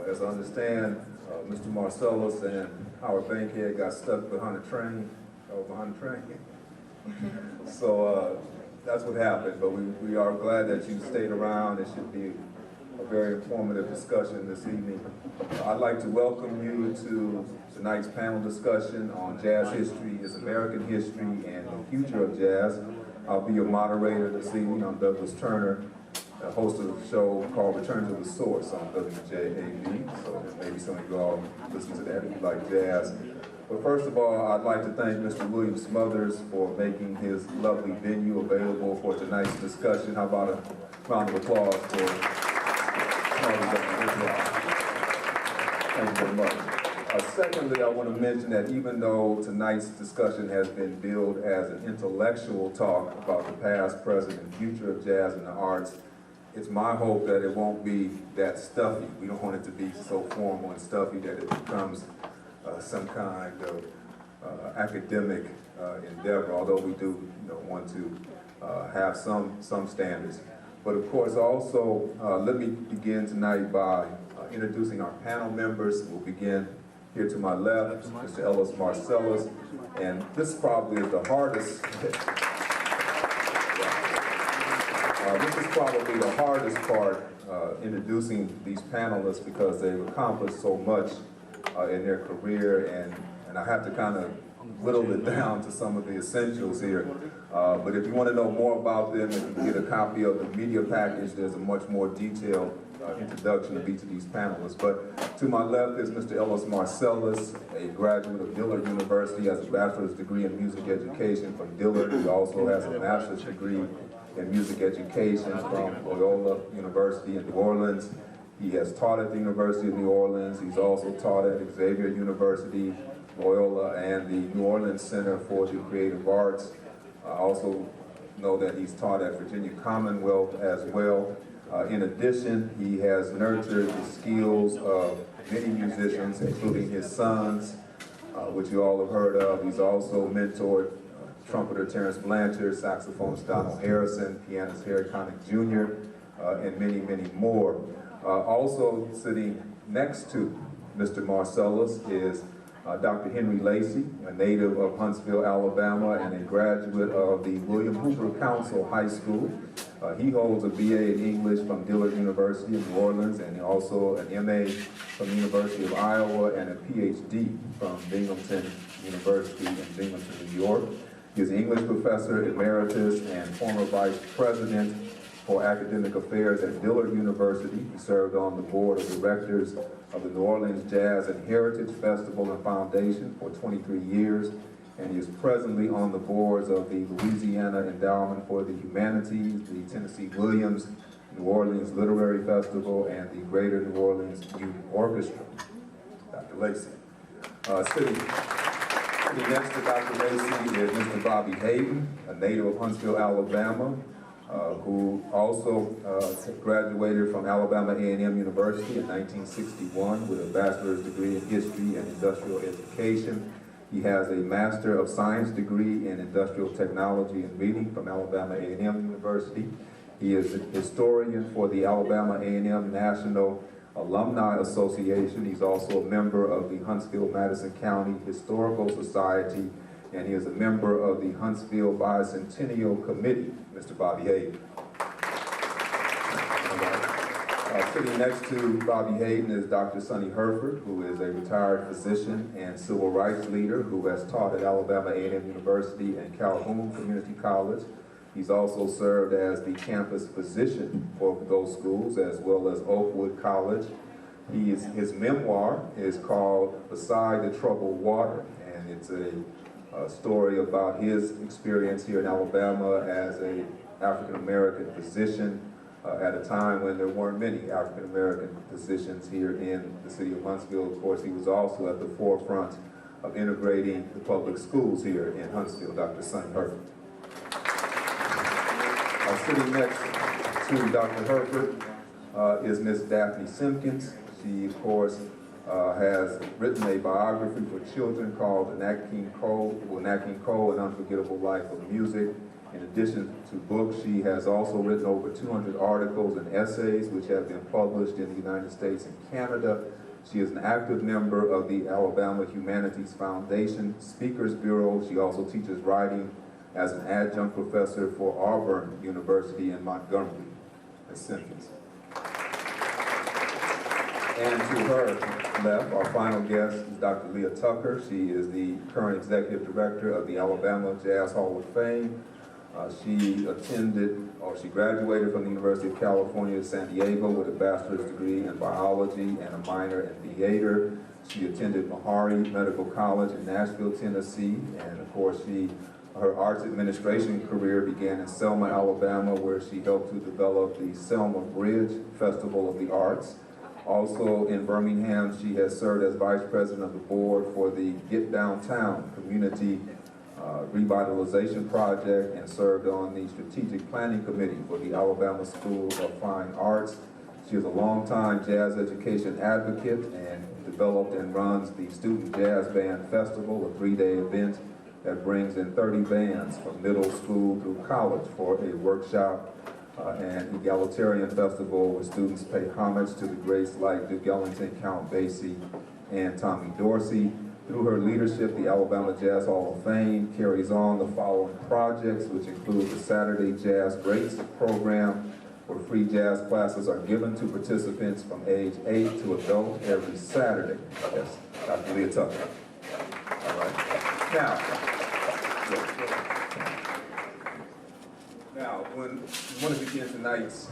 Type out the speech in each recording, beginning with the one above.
As I understand, Mr. Marsalis and Howard Bankhead got stuck behind a train. So that's what happened, but we are glad that you stayed around. It should be a very informative discussion this evening. I'd like to welcome you to tonight's panel discussion on jazz history, its American history, and the future of jazz. I'll be your moderator this evening. I'm Douglas Turner, the host of the show called Return to the Source on WJAB. So maybe some of you all listen to that if you like jazz. But first of all, I'd like to thank Mr. William Smothers for making his lovely venue available for tonight's discussion. How about a round of applause for Smothers? Thank you very much. Secondly, I want to mention that even though tonight's discussion has been billed as an intellectual talk about the past, present, and future of jazz and the arts, it's my hope that it won't be that stuffy. We don't want it to be so formal and stuffy that it becomes some kind of academic endeavor, although we do want to have some standards. But of course, also, let me begin tonight by introducing our panel members. We'll begin here to my left, Mr. Ellis Marsalis, and this probably is the hardest. This is probably the hardest part, introducing these panelists, because they've accomplished so much in their career, and I have to kind of whittle it down to some of the essentials here. But if you want to know more about them, if you can get a copy of the media package, there's a much more detailed introduction of each of these panelists. But to my left is Mr. Ellis Marsalis, a graduate of Dillard University, has a bachelor's degree in music education from Dillard. He also has a master's degree in music education from Loyola University in New Orleans. He has taught at the University of New Orleans. He's also taught at Xavier University, Loyola, and the New Orleans Center for the Creative Arts. I also know that he's taught at Virginia Commonwealth as well. In addition, he has nurtured the skills of many musicians, including his sons, which you all have heard of. He's also mentored trumpeter Terrence Blanchard, saxophonist Donald Harrison, pianist Harry Connick Jr., and many, many more. Also sitting next to Mr. Marsalis is Dr. Henry Lacey, a native of Huntsville, Alabama, and a graduate of the William Hoover Council High School. He holds a BA in English from Dillard University in New Orleans, and also an MA from the University of Iowa, and a PhD from Binghamton University in Binghamton, New York. He is English professor emeritus and former vice president for academic affairs at Dillard University. He served on the board of directors of the New Orleans Jazz and Heritage Festival and Foundation for 23 years, and he is presently on the boards of the Louisiana Endowment for the Humanities, the Tennessee Williams New Orleans Literary Festival, and the Greater New Orleans Youth Orchestra. Dr. Lacey. Sitting next to Dr. Lacey is Mr. Bobby Hayden, a native of Huntsville, Alabama, who also graduated from Alabama A&M University in 1961 with a bachelor's degree in history and industrial education. He has a Master of Science degree in industrial technology and reading from Alabama A&M University. He is a historian for the Alabama A&M National Alumni Association. He's also a member of the Huntsville-Madison County Historical Society, and he is a member of the Huntsville Bicentennial Committee. Mr. Bobby Hayden. Sitting next to Bobby Hayden is Dr. Sonnie Hereford, who is a retired physician and civil rights leader who has taught at Alabama A&M University and Calhoun Community College. He's also served as the campus physician for those schools, as well as Oakwood College. His memoir is called Beside the Troubled Water, and it's a story about his experience here in Alabama as an African-American physician at a time when there weren't many African-American physicians here in the city of Huntsville. Of course, he was also at the forefront of integrating the public schools here in Huntsville, Dr. Sonnie Hereford. Sitting next to Dr. Hereford is Ms. Daphne Simpkins. She, of course, has written a biography for children called Nat King Cole, An Unforgettable Life of Music. In addition to books, she has also written over 200 articles and essays which have been published in the United States and Canada. She is an active member of the Alabama Humanities Foundation Speakers Bureau. She also teaches writing as an adjunct professor for Auburn University in Montgomery. Ms. Simpkins. And to her left, our final guest is Dr. Leah Tucker. She is the current executive director of the Alabama Jazz Hall of Fame. She graduated from the University of California, San Diego with a bachelor's degree in biology and a minor in theater. She attended Meharry Medical College in Nashville, Tennessee, and of course her arts administration career began in Selma, Alabama, where she helped to develop the Selma Bridge Festival of the Arts. Also in Birmingham, she has served as vice president of the board for the Get Downtown Community Revitalization Project and served on the Strategic Planning Committee for the Alabama School of Fine Arts. She is a longtime jazz education advocate and developed and runs the Student Jazz Band Festival, a 3-day event that brings in 30 bands from middle school through college for a workshop and egalitarian festival where students pay homage to the greats like Duke Ellington, Count Basie, and Tommy Dorsey. Through her leadership, the Alabama Jazz Hall of Fame carries on the following projects, which include the Saturday Jazz Greats program, where free jazz classes are given to participants from age 8 to adult every Saturday. Yes, Dr. Leah Tucker. All right. Now, when we want to begin tonight's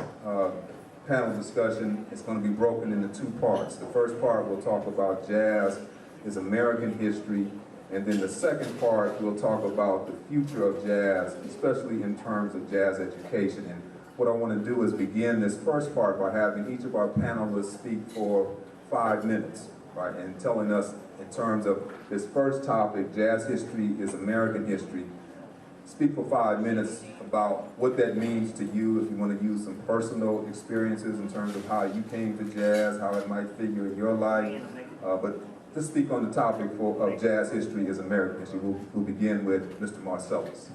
panel discussion, it's going to be broken into two parts. The first part will talk about jazz is American history, and then the second part we'll talk about the future of jazz, especially in terms of jazz education. And what I want to do is begin this first part by having each of our panelists speak for 5 minutes, right, and telling us in terms of this first topic, jazz history is American history. Speak for 5 minutes about what that means to you, if you want to use some personal experiences in terms of how you came to jazz, how it might figure in your life, but just speak on the topic of jazz history is American history. We'll begin with Mr. Marsalis.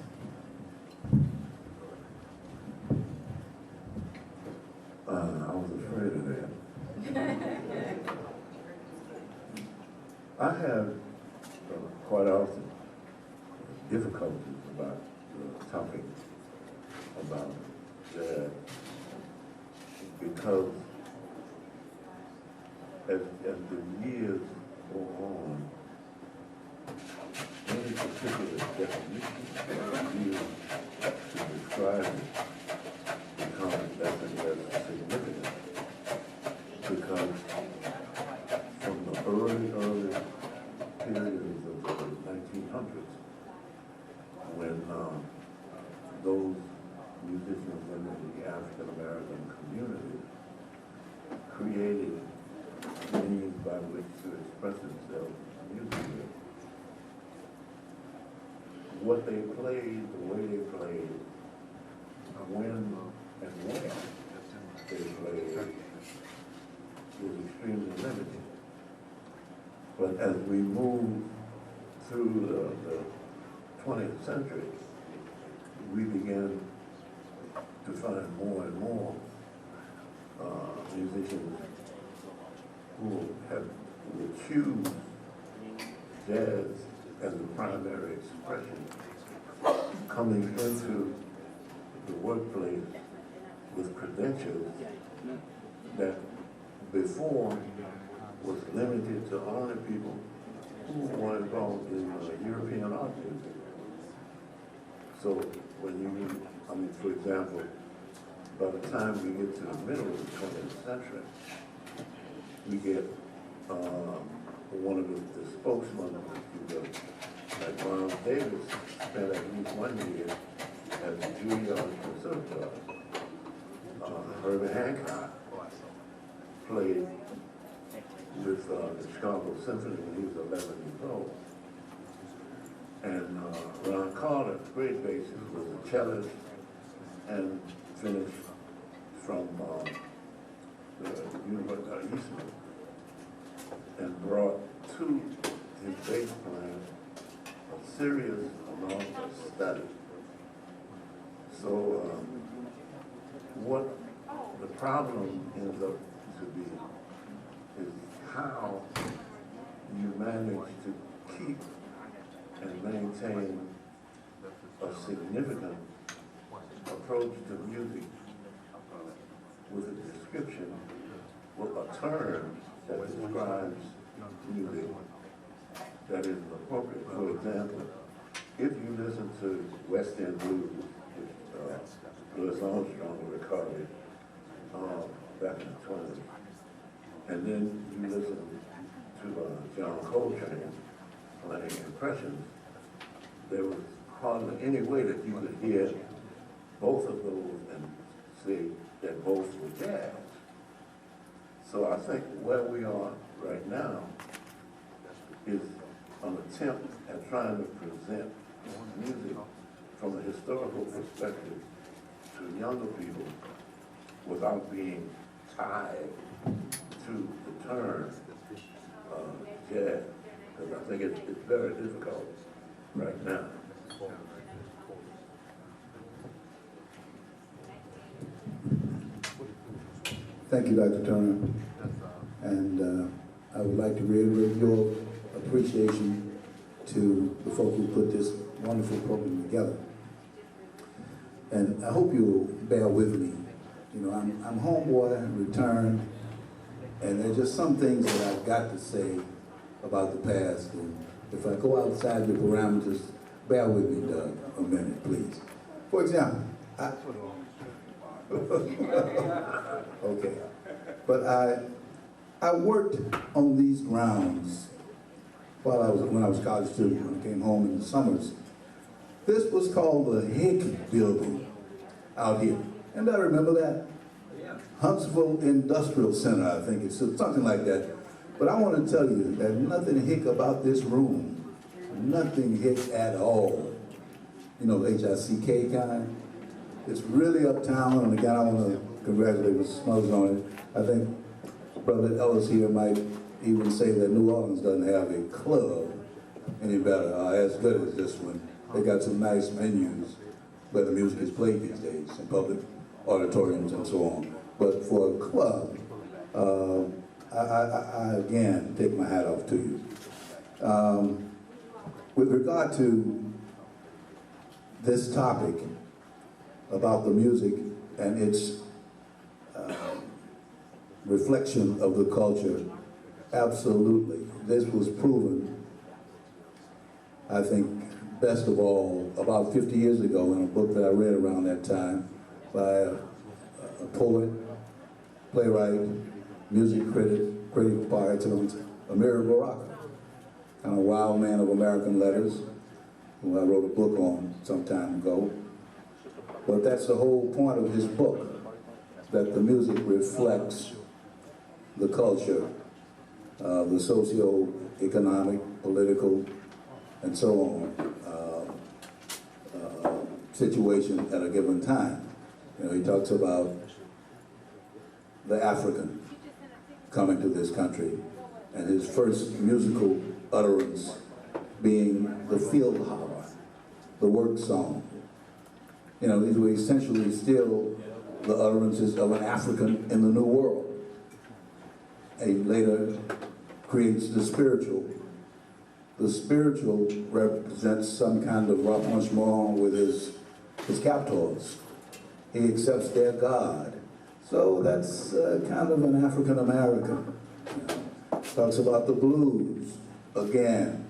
I was afraid of that. I have quite often difficulties about the topic about jazz because as the years go on, any particular definition used to describe it becomes less and less significant because from the early periods of the 1900s, when those musicians in the African American community created means by which to express themselves musically, what they played, the way they played, when and where they played was extremely limited. But as we move through the 20th century, we began to find more and more musicians who would choose jazz as a primary expression, coming into the workplace with credentials that before was limited to only people who were involved in European art music. So when for example, by the time we get to the middle of the 20th century, we get one of the spokesmen, like Miles Davis, spent at least 1 year at the Juilliard Conservatoire. Herbie Hancock played with the Chicago Symphony when he was 11 years old. And Ron Carter, great bassist, was a cellist and finished from the University of Eastman and brought to his bass playing a serious amount of study. So what the problem ends up to be is how you manage to keep and maintain a significant approach to music with a description, with a term that describes music that is appropriate. For example, if you listen to West End blues, which Louis Armstrong recorded back in the 20s, and then you listen to John Coltrane playing Impressions, there was hardly any way that you could hear both of those and say that both were jazz. So I think where we are right now is an attempt at trying to present music from a historical perspective to younger people without being tied to the term jazz, because I think it's very difficult right now. Thank you, Dr. Turner. And I would like to reiterate your appreciation to the folk who put this wonderful program together. And I hope you'll bear with me. You know, I'm homeboy, returned, and there are just some things that I've got to say about the past. And if I go outside the parameters, bear with me, Doug, a minute, please. For example, okay. But I worked on these grounds when I was a college student, when I came home in the summers. This was called the Hick Building out here. And I remember that. Huntsville Industrial Center, I think it's something like that. But I want to tell you that nothing hick about this room. Nothing hick at all. You know, H-I-C-K kind. It's really uptown, and again, I want to congratulate Mr. Smugs on it. I think Brother Ellis here might even say that New Orleans doesn't have a club any better, as good as this one. They got some nice venues where the music is played these days, in public auditoriums and so on. But for a club, I again take my hat off to you. With regard to this topic about the music and its reflection of the culture, absolutely. This was proven, I think, best of all, about 50 years ago in a book that I read around that time by a poet, playwright, music critic par excellence, Amiri Baraka, kind of wild man of American letters, who I wrote a book on some time ago. But that's the whole point of his book, that the music reflects the culture, the socio-economic, political, and so on situation at a given time. You know, he talks about the African coming to this country, and his first musical utterance being the field holler, the work song. You know, these were essentially still the utterances of an African in the New World. He later creates the spiritual. The spiritual represents some kind of rapprochement with his captors. He accepts their God. So that's kind of an African American. You know. Talks about the blues, again,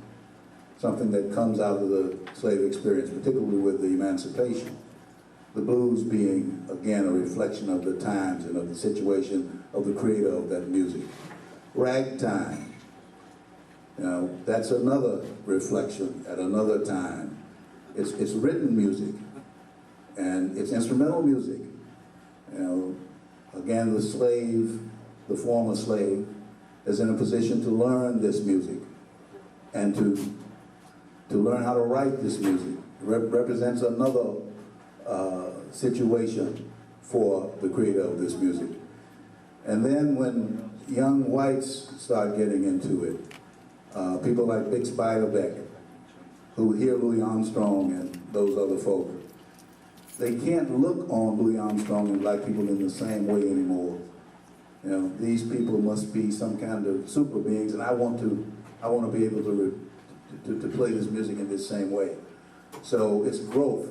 something that comes out of the slave experience, particularly with the emancipation. The blues being, again, a reflection of the times and of the situation of the creator of that music. Ragtime, you know, that's another reflection at another time. It's written music, and it's instrumental music. You know, again, the slave, the former slave, is in a position to learn this music and to learn how to write this music. It represents another situation for the creator of this music. And then when young whites start getting into it, people like Bix Beiderbecke, who hear Louis Armstrong and those other folk, they can't look on Louis Armstrong and black people in the same way anymore. You know, these people must be some kind of super beings, and I want to be able to play this music in this same way. So it's growth.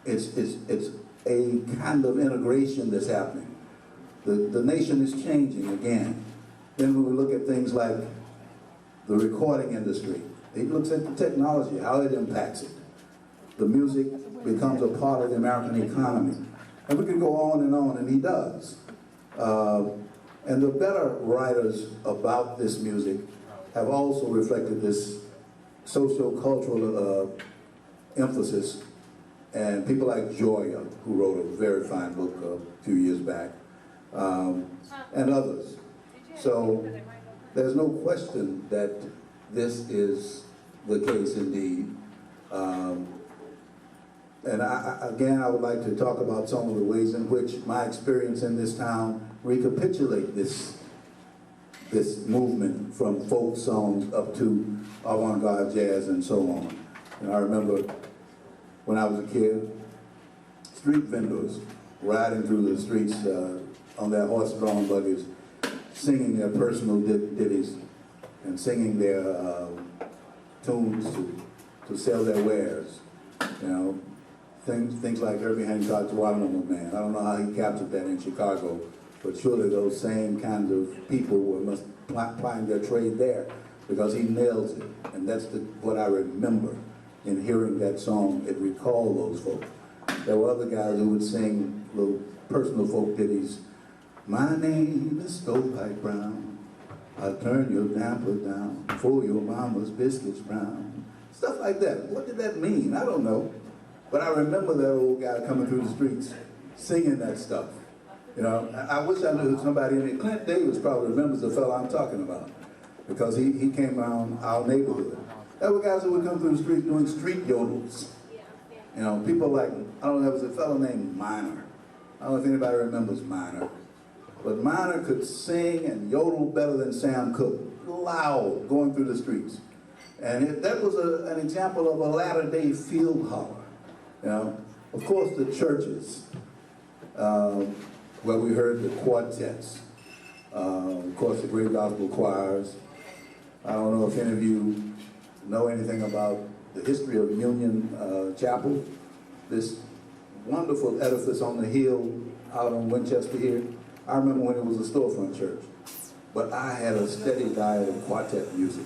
It's a kind of integration that's happening. The nation is changing again. Then when we look at things like the recording industry, it looks at the technology, how it impacts it. The music becomes a part of the American economy. And we can go on, and he does. And the better writers about this music have also reflected this socio-cultural emphasis. And people like Joya, who wrote a very fine book a few years back, and others. So there's no question that this is the case indeed. And again, I would like to talk about some of the ways in which my experience in this town recapitulate this movement from folk songs up to avant-garde jazz and so on. And I remember when I was a kid, street vendors riding through the streets on their horse-drawn buggies, singing their personal ditties and singing their tunes to sell their wares. You know, things like Herbie Hancock's Watermelon Man. I don't know how he captured that in Chicago, but surely those same kinds of people must plying their trade there, because he nails it. And that's what I remember in hearing that song. It recalled those folks. There were other guys who would sing little personal folk ditties. My name is Stovepipe Brown. I'll turn your damper down for your mama's biscuits brown. Stuff like that. What did that mean? I don't know. But I remember that old guy coming through the streets singing that stuff. You know, I wish I knew somebody in it. Clint Davis probably remembers the fellow I'm talking about, because he came around our neighborhood. There were guys who would come through the street doing street yodels. You know, people like, I don't know, there was a fellow named Minor. I don't know if anybody remembers Minor. But Minor could sing and yodel better than Sam Cooke, loud, going through the streets. And that was an example of a latter-day field holler. You know, of course, the churches, where we heard the quartets, of course, the great gospel choirs. I don't know if any of you know anything about the history of Union Chapel, this wonderful edifice on the hill out on Winchester here. I remember when it was a storefront church, but I had a steady diet of quartet music.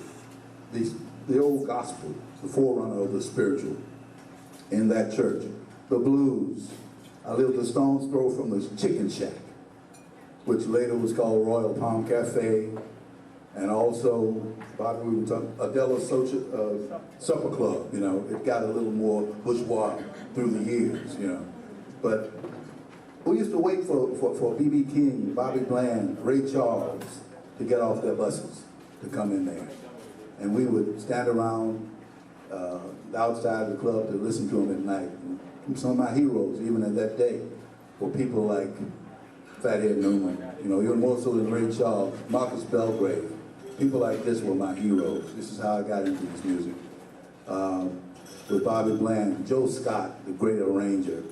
The old gospel, the forerunner of the spiritual, in that church. The blues. I lived a stone's throw from the Chicken Shack, which later was called Royal Palm Cafe, and also, Bobby, we were talking, Adela's Supper Club. You know, it got a little more bourgeois through the years, you know. But we used to wait for B.B. King, Bobby Bland, Ray Charles to get off their buses to come in there. And we would stand around outside of the club to listen to them at night. And some of my heroes, even at that day, were people like Fathead Newman, you know, even more so than Ray Charles, Marcus Belgrave. People like this were my heroes. This is how I got into this music. With Bobby Bland, Joe Scott, the great arranger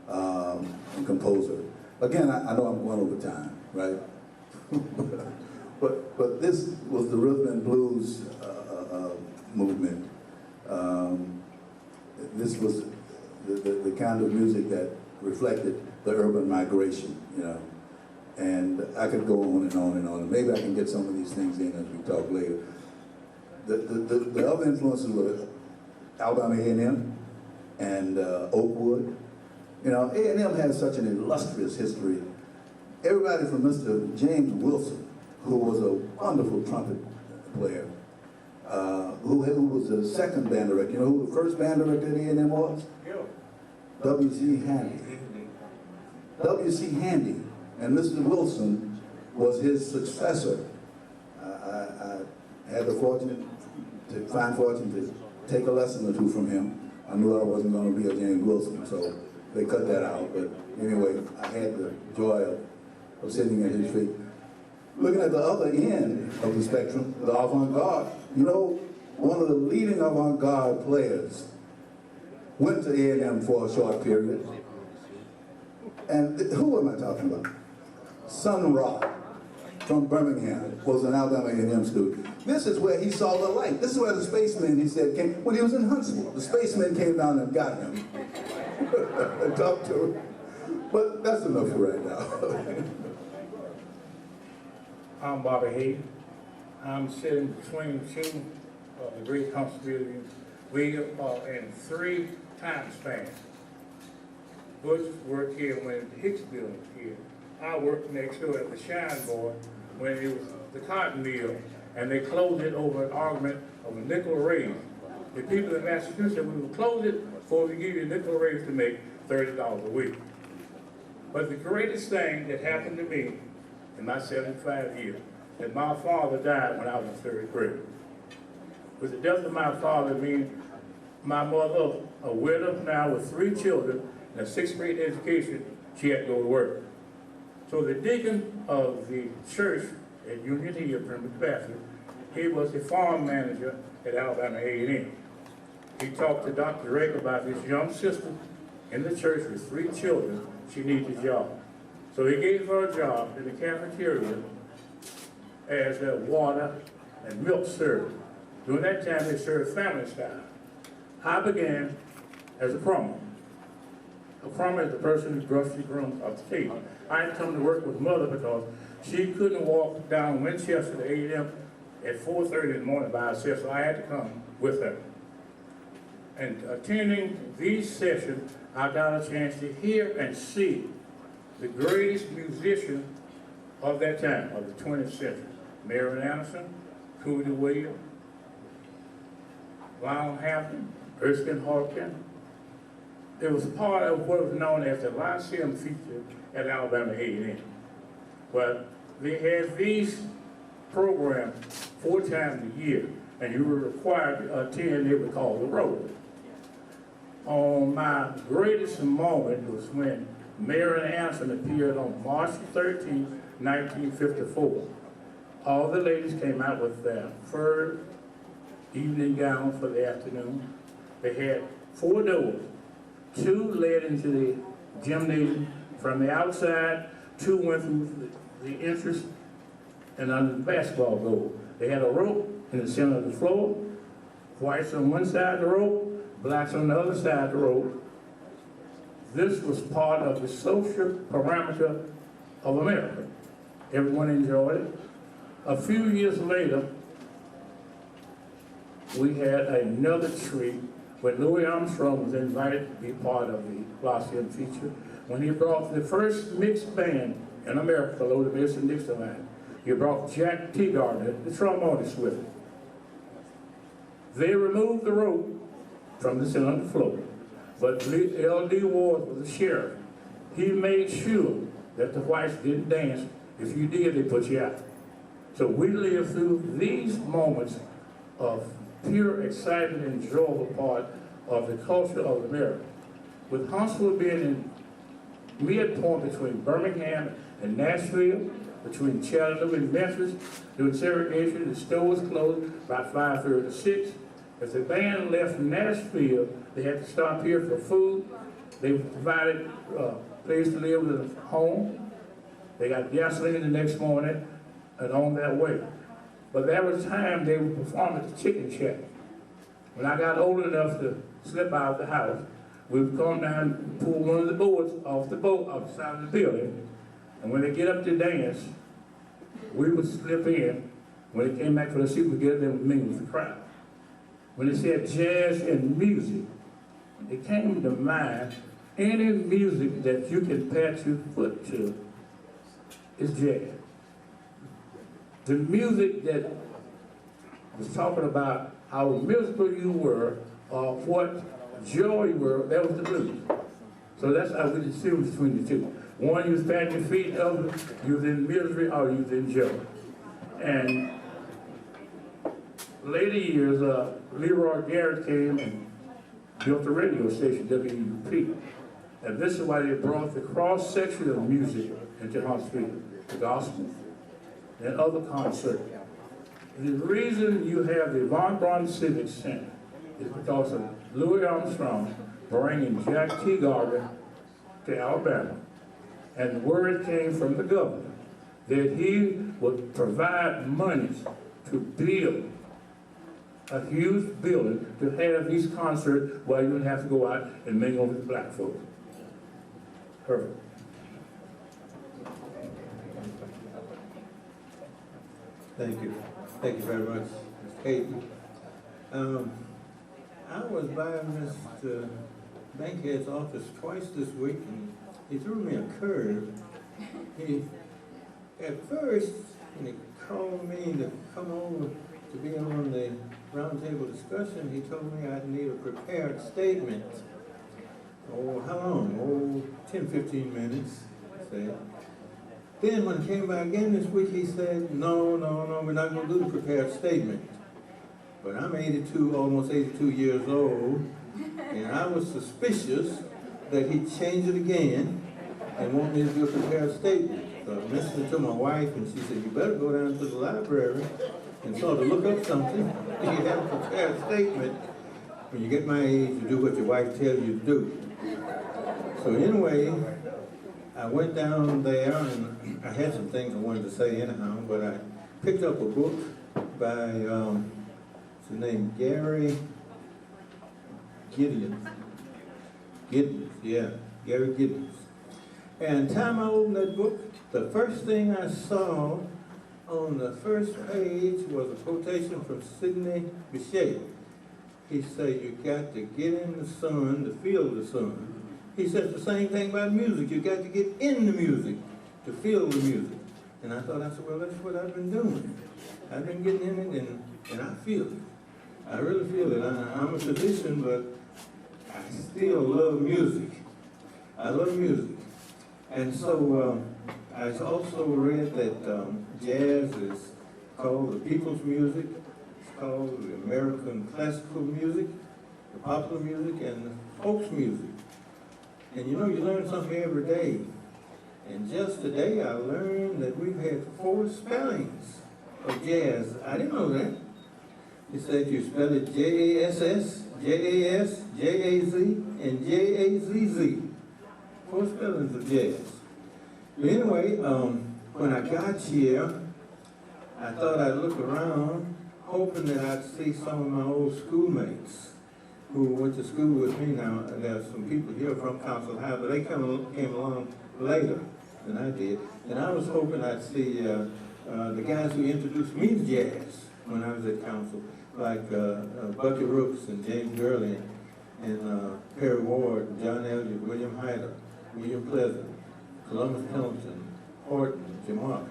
and composer. Again, I know I'm going over time, right? but this was the rhythm and blues movement. This was the kind of music that reflected the urban migration, you know. And I could go on and on and on. And maybe I can get some of these things in as we talk later. The other influences were Alabama A&M and Oakwood. You know, A&M has such an illustrious history. Everybody from Mr. James Wilson, who was a wonderful trumpet player, who was the second band director. You know who the first band director at A&M was? W.C. Handy. W.C. Handy. And Mr. Wilson was his successor. I had the fine fortune to take a lesson or two from him. I knew I wasn't going to be a James Wilson, so they cut that out. But anyway, I had the joy of sitting at his feet. Looking at the other end of the spectrum, the avant-garde. You know, one of the leading avant-garde players went to A&M for a short period. And who am I talking about? Sun Ra from Birmingham was an Alabama A&M student. This is where he saw the light. This is where the spacemen, he said, came, when he was in Huntsville. The spacemen came down and got him and talked to him. But that's enough for right now. I'm Bobby Hayden. I'm sitting between two of the great contributors. We are in 3 time spans. Bush worked here when the Hicks building was here. I worked next door at the Shine Board when it was the cotton mill, and they closed it over an argument of a nickel raise. The people in Massachusetts said we will close it before we give you a nickel raise to make $30 a week. But the greatest thing that happened to me in my 75 years, that my father died when I was in 3rd grade. With the death of my father, meaning my mother, a widow now with 3 children and a 6th grade education, she had to go to work. So the deacon of the church at Union Hill, Primitive Baptist, he was the farm manager at Alabama A&M. He talked to Dr. Drake about this young sister in the church with 3 children. She needed a job. So he gave her a job in the cafeteria as a water and milk server. During that time, they served family style. I began as a crummer. A crummer is the person who brushed the crumbs off the table. I had come to work with mother because she couldn't walk down Winchester to A&M at 4:30 in the morning by herself, so I had to come with her. And attending these sessions, I got a chance to hear and see the greatest musician of that time, of the 20th century. Marion Anderson, Sonnie W, Lionel Hampton, Erskine Hawkins. It was part of what was known as the Lyceum feature at Alabama A&M. But they had these programs 4 times a year, and you were required to attend, they would call the road. On my greatest moment was when Marion Anderson appeared on March 13, 1954. All the ladies came out with their fur evening gowns for the afternoon. They had 4 doors. 2 led into the gymnasium from the outside, 2 went through the entrance and under the basketball goal. They had a rope in the center of the floor, whites on one side of the rope, blacks on the other side of the rope. This was part of the social parameter of America. Everyone enjoyed it. A few years later, we had another treat when Louis Armstrong was invited to be part of the Lyceum feature, when he brought the first mixed band in America below the Mason-Dixon line. He brought Jack Teagarden, the trombonist, with him. They removed the rope from the center of the floor, but L.D. Ward was the sheriff. He made sure that the whites didn't dance. If you did, they put you out. So we lived through these moments of pure excitement and enjoyable part of the culture of America. With Huntsville being in midpoint between Birmingham and Nashville, between Chattanooga and Memphis, during segregation, the stores closed by 5:30 to 6. If the band left Nashville, they had to stop here for food. They provided a place to live with a home. They got gasoline the next morning and on their way. But there was time they would perform at the Chicken Shack. When I got old enough to slip out of the house, we would come down and pull one of the boards off the boat outside of the building. And when they get up to dance, we would slip in. When they came back for the seat, we'd get up there and mingle with the crowd. When they said jazz and music, it came to mind, any music that you can pat your foot to is jazz. The music that was talking about how musical you were or what joy you were, that was the blues. So that's how we distinguish between the two. One, you was patting your feet, the other, you was in misery or you was in joy. And later years, Leroy Garrett came and built a radio station, WUP. And this is why they brought the cross-section of music into Huntsville, the gospel and other concerts. The reason you have the Von Braun Civic Center is because of Louis Armstrong bringing Jack Teagarden to Alabama. And the word came from the governor that he would provide money to build a huge building to have these concerts while you didn't have to go out and mingle with black folks. Perfect. Thank you. Thank you very much, Mr. Hayden. I was by Mr. Bankhead's office twice this week, and he threw me a curve. At first, when he called me to come over to be on the roundtable discussion, he told me I'd need a prepared statement. Oh, how long? Oh, 10, 15 minutes, I said. Then when he came back again this week, he said, no, we're not going to do the prepared statement. But I'm 82, almost 82 years old, and I was suspicious that he'd change it again and want me to do a prepared statement. So I mentioned it to my wife, and she said, you better go down to the library and sort of look up something. You have a prepared statement. When you get my age, you do what your wife tells you to do. So anyway, I went down there, and I had some things I wanted to say anyhow, but I picked up a book by, his name, Gary Giddens. Gary Giddens. And time I opened that book, the first thing I saw on the first page was a quotation from Sidney Bechet. He said, you got to get in the sun to feel the sun. He says the same thing about music. You got to get in the music to feel the music. And I said, well, that's what I've been doing. I've been getting in it, and I feel it. I really feel it. I'm a physician, but I still love music. I love music. And so I also read that jazz is called the people's music. It's called the American classical music, the popular music, and the folks music. And you know, you learn something every day. And just today I learned that we've had 4 spellings of jazz. I didn't know that. It said you spell it J-A-S-S, J-A-S, J-A-Z, and J-A-Z-Z. 4 spellings of jazz. But anyway, when I got here, I thought I'd look around, hoping that I'd see some of my old schoolmates who went to school with me. Now, there's some people here from Council High, but they came along later than I did. And I was hoping I'd see the guys who introduced me to jazz when I was at Council, like Bucky Brooks and James Gurley and Perry Ward, John Elliott, William Hyder, William Pleasant, Columbus Pendleton, Horton, Jamar.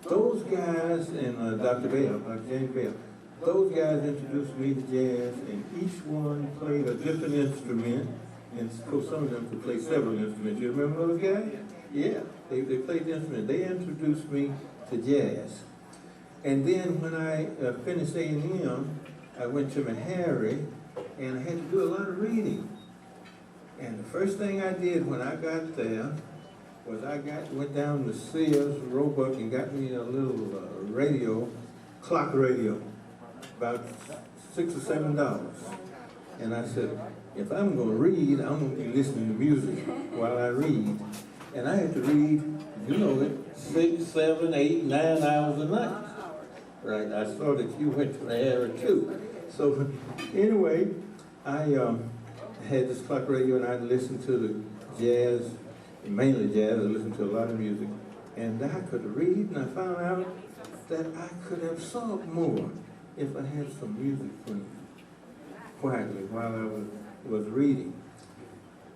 Those guys, and Dr. Bell, like James Bell, those guys introduced me to jazz, and each one played a different instrument, and of course some of them could play several instruments. You remember those guys? Yeah, they played the instrument. They introduced me to jazz. And then when I finished A&M, I went to Meharry, and I had to do a lot of reading. And the first thing I did when I got there was went down to Sears, Roebuck, and got me a little radio, clock radio, about $6 or $7. And I said, if I'm going to read, I'm going to be listening to music while I read. And I had to read, you know it, 6, 7, 8, 9 hours a night. Right, I saw that you went to the era too. So anyway, I had this clock radio, and I'd listen to the jazz, mainly jazz. I listened to a lot of music. And I could read, and I found out that I could absorb more if I had some music playing quietly while I was reading.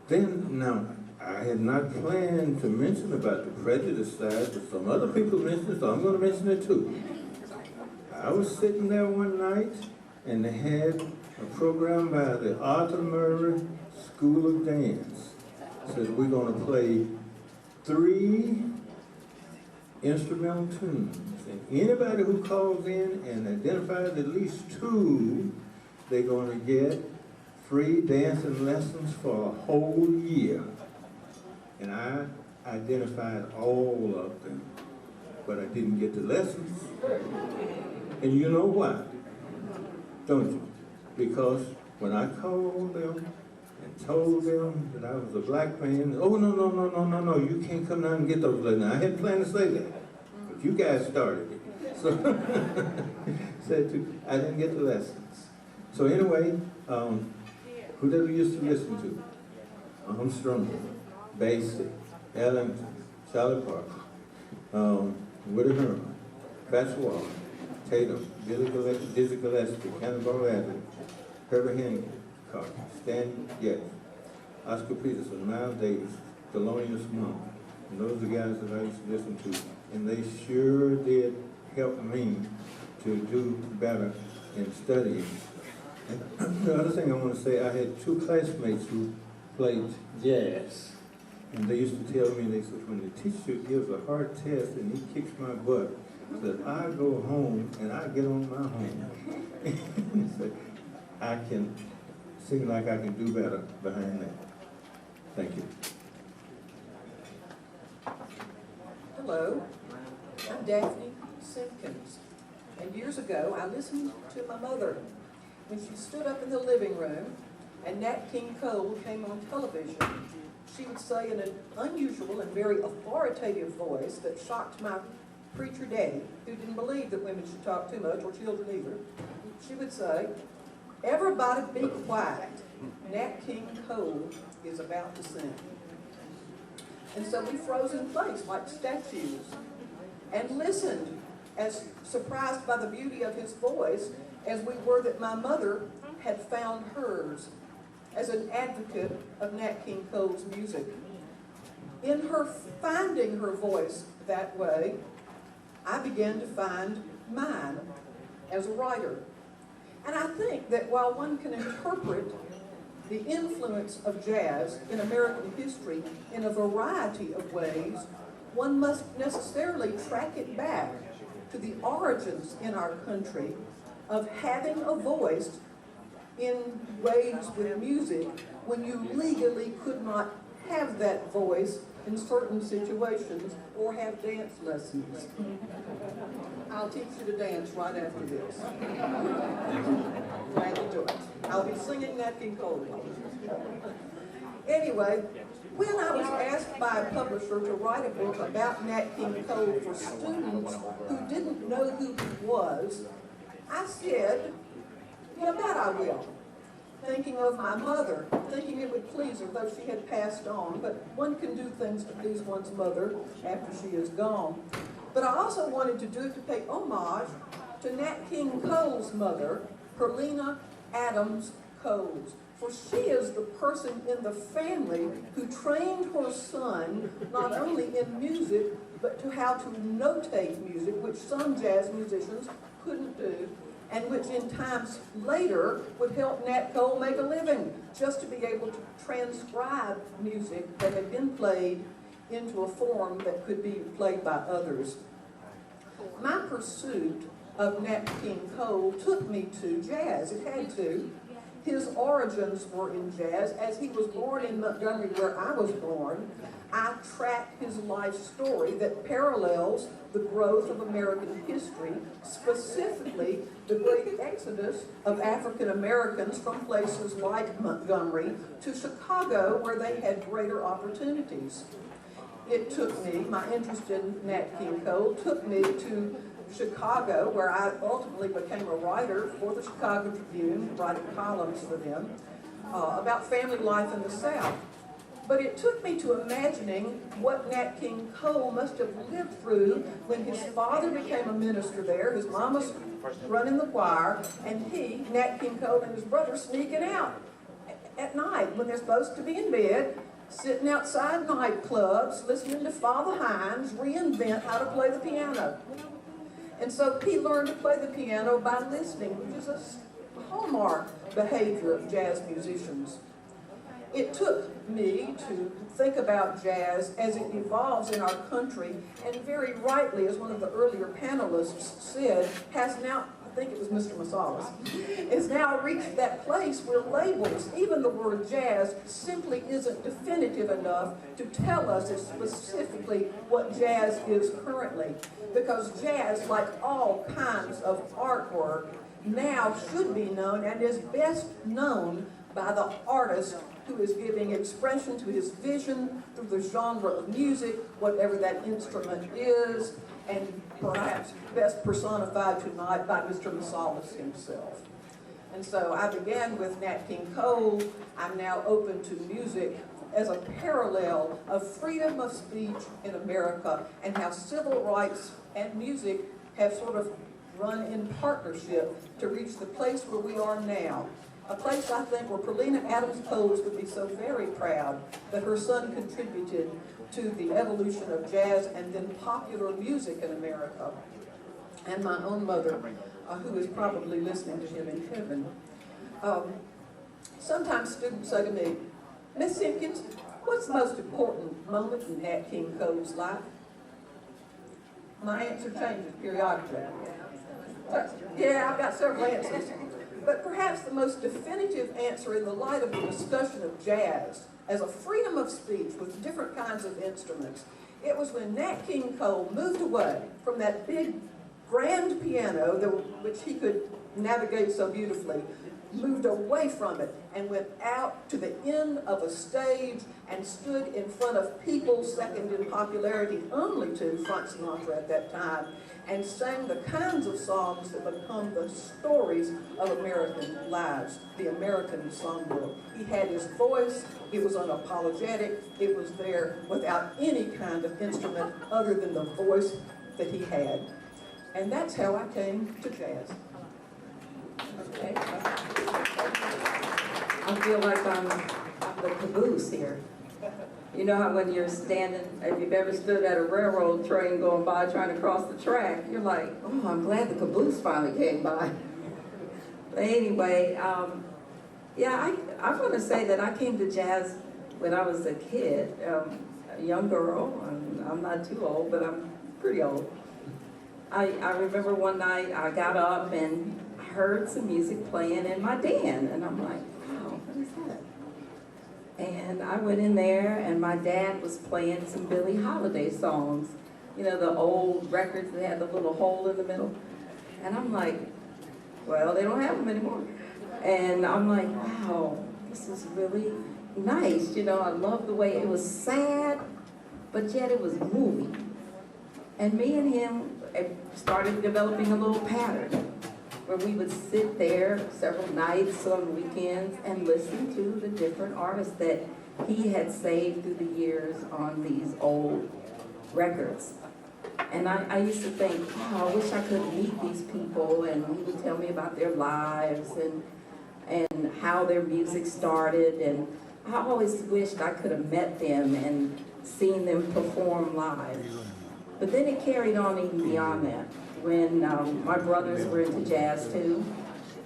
Then, now, I had not planned to mention about the prejudice side, but some other people mentioned it, so I'm going to mention it too. I was sitting there one night, and they had a program by the Arthur Murray School of Dance. It said, we're going to play 3 instrumental tunes. And anybody who calls in and identifies at least 2, they're going to get free dancing lessons for a whole year. And I identified all of them, but I didn't get the lessons. And you know why? Don't you? Because when I called them and told them that I was a black man. Oh, no, you can't come down and get those lessons. I hadn't planned to say that, but you guys started it. So, I didn't get the lessons. So anyway, who did we used to listen to? Armstrong, Basie, Ellington, Charlie Parker, Woody Herman, Fats Waller, Tatum, Dizzy Gillespie, Cannonball Adderley, Herbert Hancock, Stan Getz, Oscar Peterson, Miles Davis, Thelonious Monk. And those are the guys that I used to listen to. And they sure did help me to do better in studying. And the other thing I want to say, I had two classmates who played jazz. And they used to tell me, they said, when the teacher gives a hard test and he kicks my butt, that I go home and I get on my home. And say, I can seem like I can do better behind that. Thank you. Hello, I'm Daphne Simpkins. And years ago, I listened to my mother when she stood up in the living room and Nat King Cole came on television. She would say in an unusual and very authoritative voice that shocked my preacher daddy, who didn't believe that women should talk too much, or children either. She would say, "Everybody be quiet. Nat King Cole is about to sing." And so we froze in place like statues and listened, as surprised by the beauty of his voice as we were that my mother had found hers as an advocate of Nat King Cole's music. In her finding her voice that way, I began to find mine as a writer. And I think that while one can interpret the influence of jazz in American history in a variety of ways, one must necessarily track it back to the origins in our country of having a voice in ways with music when you legally could not have that voice in certain situations or have dance lessons. I'll teach you to dance right after this. Glad to do it. I'll be singing Nat King Cole. Anyway, when I was asked by a publisher to write a book about Nat King Cole for students who didn't know who he was, I said, "Well, that I will." Thinking of my mother, thinking it would please her, though she had passed on, but one can do things to please one's mother after she is gone. But I also wanted to do it to pay homage to Nat King Cole's mother, Perlina Adams Coles, for she is the person in the family who trained her son not only in music, but to how to notate music, which some jazz musicians couldn't do, and which in times later would help Nat Cole make a living, just to be able to transcribe music that had been played into a form that could be played by others. My pursuit of Nat King Cole took me to jazz. It had to. His origins were in jazz. As he was born in Montgomery, where I was born, I tracked his life story that parallels the growth of American history, specifically the great exodus of African Americans from places like Montgomery to Chicago, where they had greater opportunities. It took me, my interest in Nat King Cole took me to Chicago, where I ultimately became a writer for the Chicago Tribune, writing columns for them about family life in the South. But it took me to imagining what Nat King Cole must have lived through when his father became a minister there, his mama's running the choir, and he, Nat King Cole, and his brother sneaking out at night when they're supposed to be in bed, sitting outside nightclubs, listening to Father Hines reinvent how to play the piano. And so he learned to play the piano by listening, which is a hallmark behavior of jazz musicians. It took me to think about jazz as it evolves in our country, and very rightly, as one of the earlier panelists said, has now, I think it was Mr. Marsalis, has now reached that place where labels, even the word jazz, simply isn't definitive enough to tell us specifically what jazz is currently. Because jazz, like all kinds of artwork, now should be known and is best known by the artist who is giving expression to his vision through the genre of music, whatever that instrument is, and perhaps best personified tonight by Mr. Marsalis himself. And so I began with Nat King Cole. I'm now open to music as a parallel of freedom of speech in America and how civil rights and music have sort of run in partnership to reach the place where we are now. A place, I think, where Perlena Adams Coles would be so very proud that her son contributed to the evolution of jazz and then popular music in America. And my own mother, who is probably listening to him in heaven. Sometimes students say to me, Miss Simpkins, what's the most important moment in Nat King Cole's life? My answer changes periodically. Yeah, I've got several answers. But perhaps the most definitive answer in the light of the discussion of jazz as a freedom of speech with different kinds of instruments, it was when Nat King Cole moved away from that big grand piano, which he could navigate so beautifully, moved away from it and went out to the end of a stage and stood in front of people second in popularity only to Frank Sinatra at that time, and sang the kinds of songs that become the stories of American lives, the American songbook. He had his voice, it was unapologetic, it was there without any kind of instrument other than the voice that he had. And that's how I came to jazz. Okay. I feel like I'm the caboose here. You know how when you're standing, if you've ever stood at a railroad train going by trying to cross the track, you're like, oh, I'm glad the caboose finally came by. But anyway, yeah, I'm going to say that I came to jazz when I was a kid, a young girl. I'm not too old, but I'm pretty old. I remember one night I got up and heard some music playing in my den, and I'm like, wow, what is that? And I went in there, and my dad was playing some Billie Holiday songs, you know, the old records that had the little hole in the middle. And I'm like, well, they don't have them anymore. And I'm like, wow, this is really nice. You know, I love the way it was sad, but yet it was moving. And me and him started developing a little pattern where we would sit there several nights on weekends and listen to the different artists that he had saved through the years on these old records. And I used to think, wow, I wish I could meet these people, and he would tell me about their lives and how their music started, and I always wished I could have met them and seen them perform live. But then it carried on even beyond that. When my brothers were into jazz too,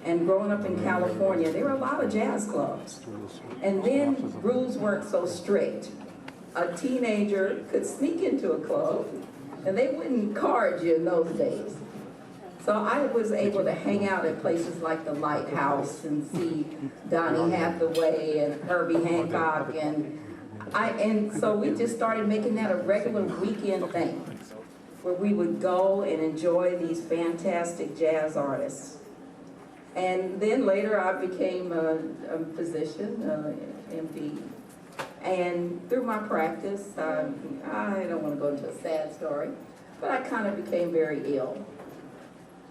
and growing up in California, there were a lot of jazz clubs. And then rules weren't so strict. A teenager could sneak into a club, and they wouldn't card you in those days. So I was able to hang out at places like the Lighthouse and see Donny Hathaway and Herbie Hancock, and so we just started making that a regular weekend thing, where we would go and enjoy these fantastic jazz artists. And then later I became a physician, MD. And through my practice, I don't want to go into a sad story, but I kind of became very ill.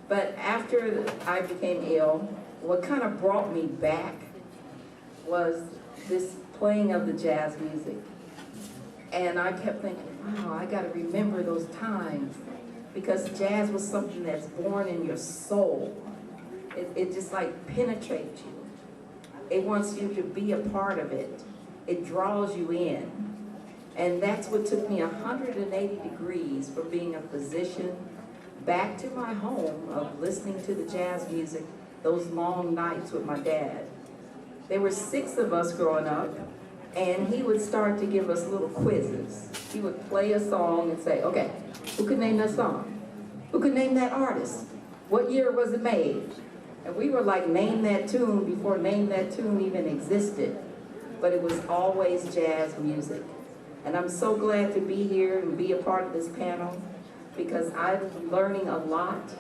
But after I became ill, what kind of brought me back was this playing of the jazz music. And I kept thinking, wow, I got to remember those times, because jazz was something that's born in your soul. It just like penetrates you. It wants you to be a part of it. It draws you in. And that's what took me 180 degrees from being a physician back to my home of listening to the jazz music, those long nights with my dad. There were 6 of us growing up, and he would start to give us little quizzes. He would play a song and say, okay, who could name that song? Who could name that artist? What year was it made? And we were like, name that tune before name that tune even existed. But it was always jazz music. And I'm so glad to be here and be a part of this panel, because I'm learning a lot.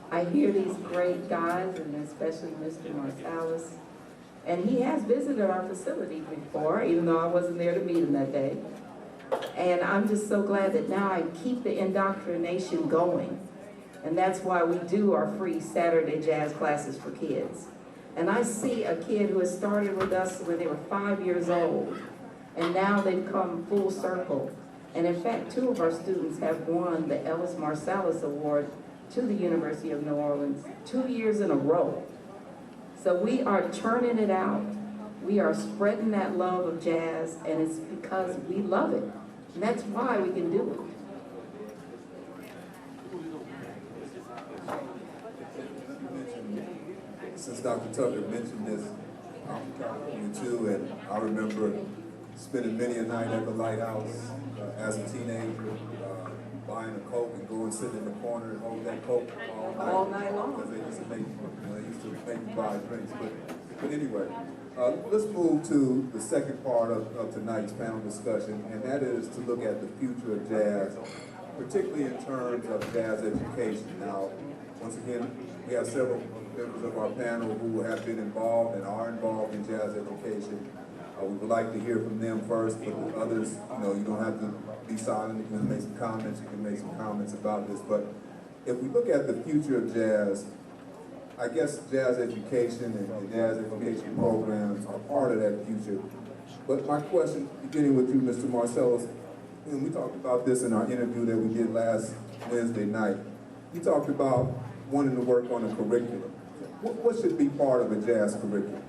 I hear these great guys, and especially Mr. Marsalis, And he has visited our facility before, even though I wasn't there to meet him that day. And I'm just so glad that now I keep the indoctrination going. And that's why we do our free Saturday jazz classes for kids. And I see a kid who has started with us when they were 5 years old, and now they've come full circle. And in fact, 2 of our students have won the Ellis Marsalis Award to the University of New Orleans 2 years in a row. So we are churning it out. We are spreading that love of jazz, and it's because we love it. And that's why we can do it. Since Dr. Tucker mentioned this, I'm talking to you too, and I remember spending many a night at the Lighthouse as a teenager, buying a Coke and going sit in the corner and hold that Coke All night long. Because they used to make, me buy drinks. But anyway, let's move to the second part of tonight's panel discussion, and that is to look at the future of jazz, particularly in terms of jazz education. Now, once again, we have several members of our panel who have been involved and are involved in jazz education. We would like to hear from them first, but the others, you don't have to be silent. You can make some comments. You can make some comments about this. But if we look at the future of jazz, I guess jazz education and jazz education programs are part of that future. But my question, beginning with you, Mr. Marsalis, and we talked about this in our interview that we did last Wednesday night. You talked about wanting to work on a curriculum. What should be part of a jazz curriculum?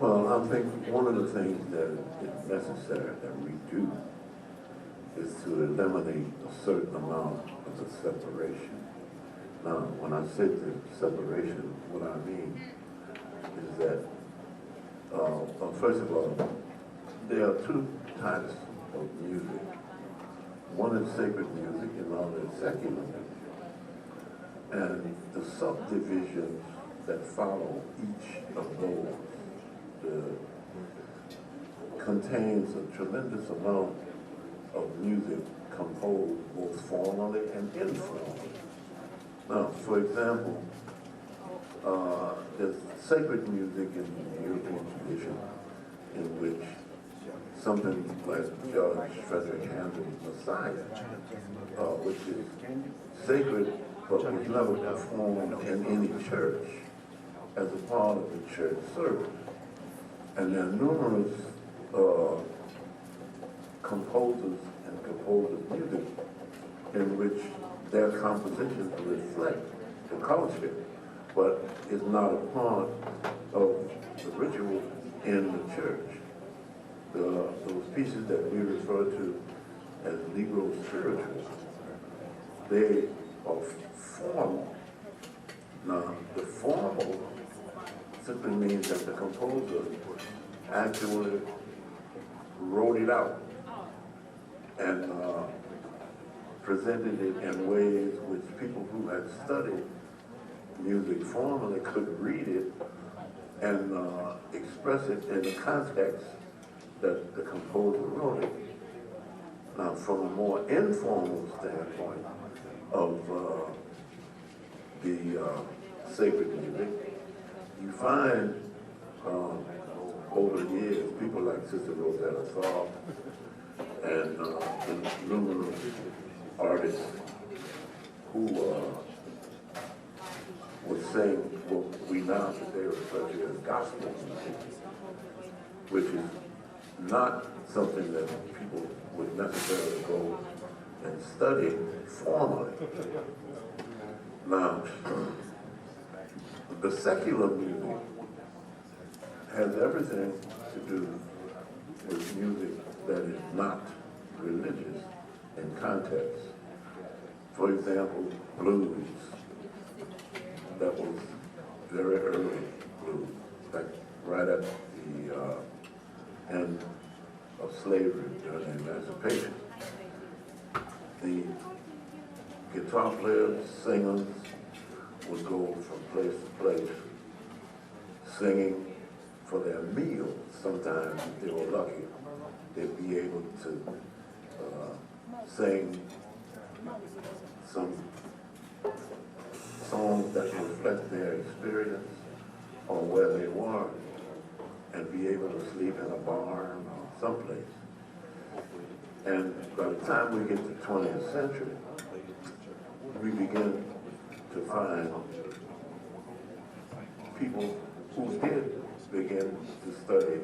Well, I think one of the things that is necessary that we do is to eliminate a certain amount of the separation. Now, when I say the separation, what I mean is that, first of all, there are 2 types of music. One is sacred music and the other is secular music. And the subdivisions that follow each of those contains a tremendous amount of music composed both formally and informally. Now, for example, there's sacred music in the European tradition in which something like George Frederick Handel's Messiah, which is sacred but was never performed in any church as a part of the church service. And there are numerous composers and composers of music in which their compositions reflect the culture, but is not a part of the ritual in the church. Those pieces that we refer to as Negro spirituals, they are formal. Now, the formal simply means that the composer actually wrote it out and presented it in ways which people who had studied music formally could read it and express it in the context that the composer wrote it. Now, from a more informal standpoint of the sacred music, you find over the years people like Sister Rosetta Tharpe and numerous artists who would sing what we now today refer to as gospel music, which is not something that people would necessarily go and study formally. Now, the secular music has everything to do with music that is not religious in context. For example, blues. That was very early blues, like right at the end of slavery during emancipation. The guitar players, singers would go from place to place singing for their meals. Sometimes, if they were lucky, they'd be able to sing some songs that reflect their experience on where they were and be able to sleep in a barn or someplace. And by the time we get to the 20th century, we begin to find people who did begin to study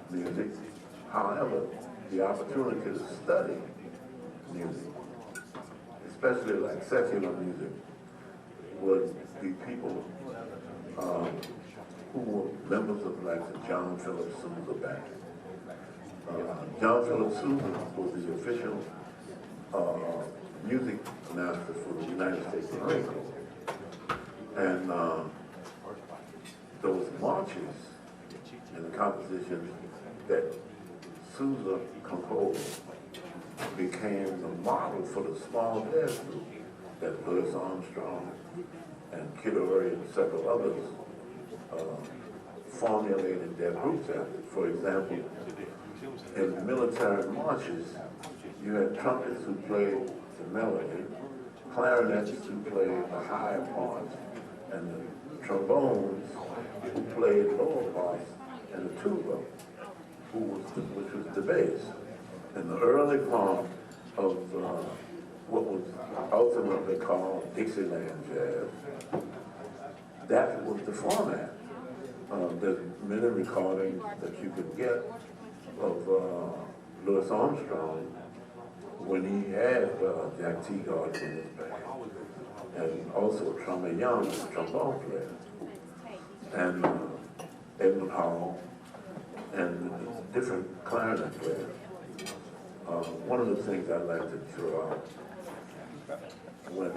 music. However, the opportunity to study music, especially like secular music, would be people who were members of like the John Philip Sousa band. John Philip Sousa was the official music master for the United States Marine Corps. And those marches and the compositions that Sousa composed became the model for the small jazz group that Louis Armstrong and Kid Ory and several others formulated their groups after. For example, in the military marches, you had trumpets who played the melody, clarinets who played the higher parts, and the trombones who played lower parts, and the tuba, which was the bass. In the early part of what was ultimately called Dixieland jazz, that was the format. There's many recordings that you could get of Louis Armstrong when he had Jack Teagarden in his band, and also Trummy Young, the trombone player, and Edmund Hall, and different clarinet players. One of the things I like to throw out when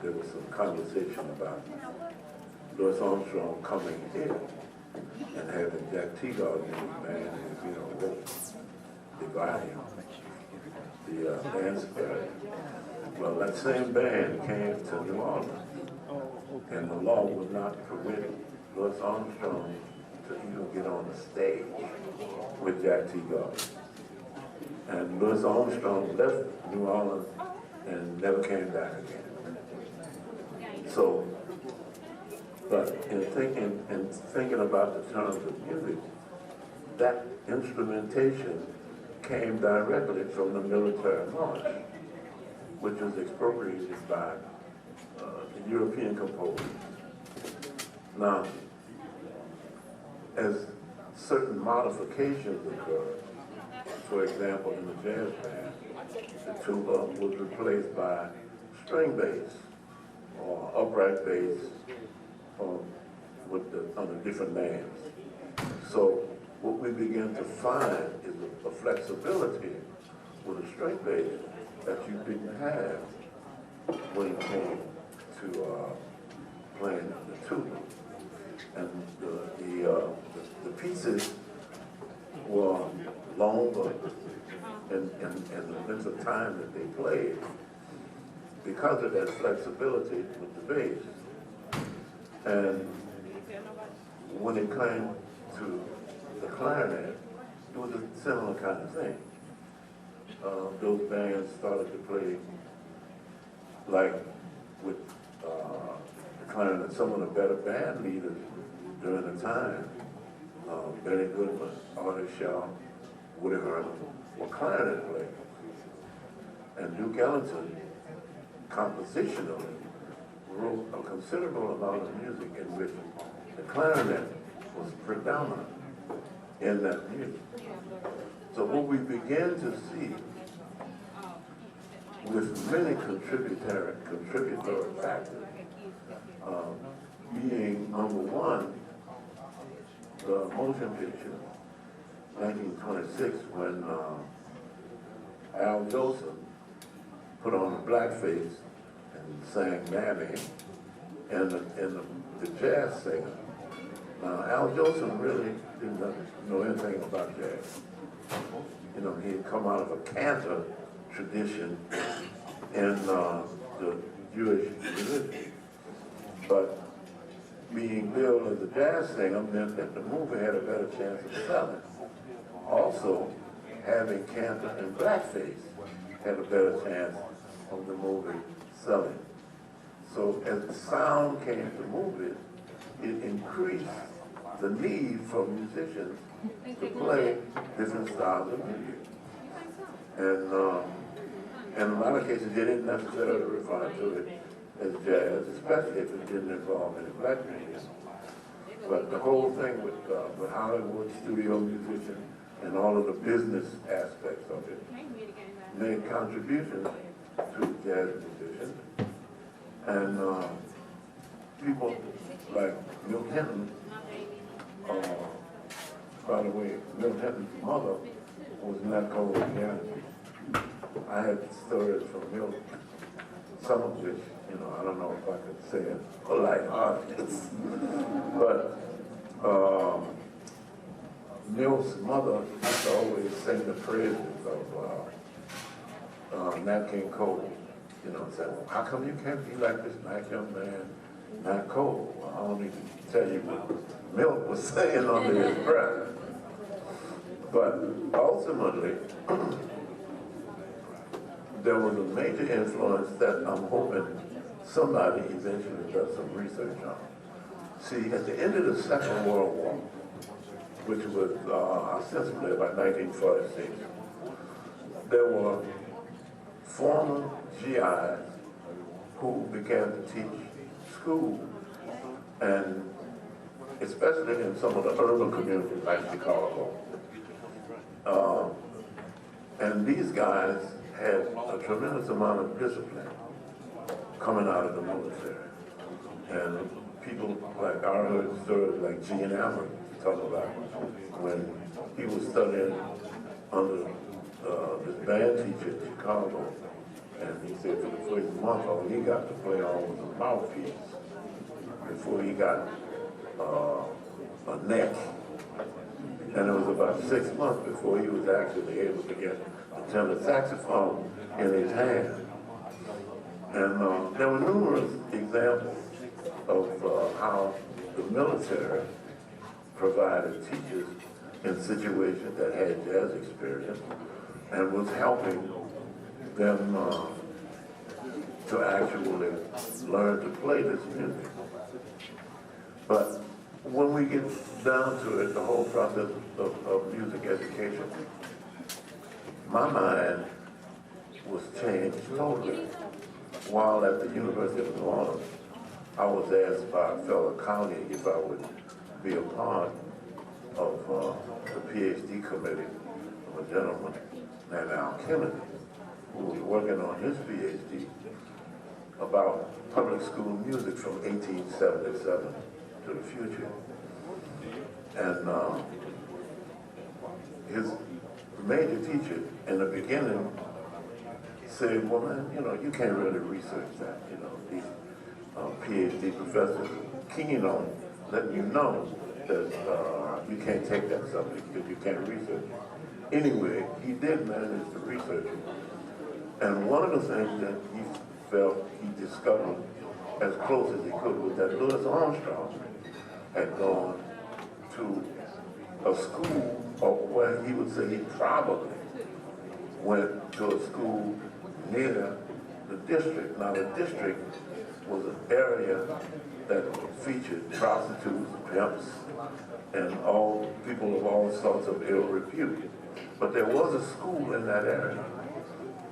there was some conversation about Louis Armstrong coming here and having Jack Teagarden in his band, dividing the dance band. Well, that same band came to New Orleans, and the law would not permit Louis Armstrong to even get on the stage with Jack Teagarden. And Louis Armstrong left New Orleans and never came back again. So, but in thinking about the terms of music, that instrumentation came directly from the military march, which was expropriated by the European composers. Now, as certain modifications occurred, for example, in the jazz band, the tuba was replaced by string bass or upright bass under different names. So what we begin to find is a flexibility with a string bass that you didn't have when it came to playing the tuba. And the pieces were longer and the length of time that they played because of that flexibility with the bass. And when it came to the clarinet, it was a similar kind of thing. Those bands started to play like with the clarinet. Some of the better band leaders during the time, Benny Goodman, Artie Shaw, Woody Herman, were clarinet players. And Duke Ellington, compositionally, wrote a considerable amount of music in which the clarinet was predominant in that music. So what we begin to see with many contributory factors, being number one, the motion picture, 1926, when Al Jolson put on a blackface and sang Mammy, and the jazz singer. Now, Al Jolson really didn't know anything about jazz. You know, he had come out of a cantor tradition in the Jewish religion. But being billed as a jazz singer meant that the movie had a better chance of selling. Also, having cantor and blackface had a better chance of the movie selling. So as the sound came to movies, it increased the need for musicians to play different styles of music. And in a lot of cases, they didn't necessarily refer to it as jazz, especially if it didn't involve any black music. But the whole thing with Hollywood studio musicians and all of the business aspects of it made contributions to jazz musicians. And people like Milt Hinton, by the way, Milt Hinton's mother was Nat Cole's pianist. I had stories from Milt, some of which, I don't know if I could say it polite-hearted, but Milt's mother used to always sing the praises of Nat King Cole. Said, well, how come you can't be like this nice young man, Nat Cole? Well, I don't need to tell you what Milt was saying under his breath. But ultimately, there was a major influence that I'm hoping somebody eventually does some research on. See, at the end of the Second World War, which was ostensibly about 1946, there were former GIs who began to teach school, and especially in some of the urban communities like Chicago. And these guys had a tremendous amount of discipline coming out of the military. And people like, I heard stories like Gene Ammon talk about when he was studying under this band teacher in Chicago, and he said for the first month, all he got to play on was a mouthpiece before he got a neck. And it was about 6 months before he was actually able to get a tenor saxophone in his hand. And there were numerous examples of how the military provided teachers in situations that had jazz experience and was helping them to actually learn to play this music. But when we get down to it, the whole process of music education, my mind was changed totally. While at the University of New Orleans, I was asked by a fellow colleague if I would be a part of the PhD committee of a gentleman named Al Kennedy, who was working on his PhD about public school music from 1877 to the future. And his major teacher in the beginning said, well, man, you can't really research that. These PhD professors are keen on letting you know that you can't take that subject because you can't research it. Anyway, he did manage to research it. And one of the things that he felt he discovered as close as he could was that Louis Armstrong had gone to a school, or where he would say he probably went to a school near the district. Now the district was an area that featured prostitutes, pimps, and all people of all sorts of ill repute. But there was a school in that area,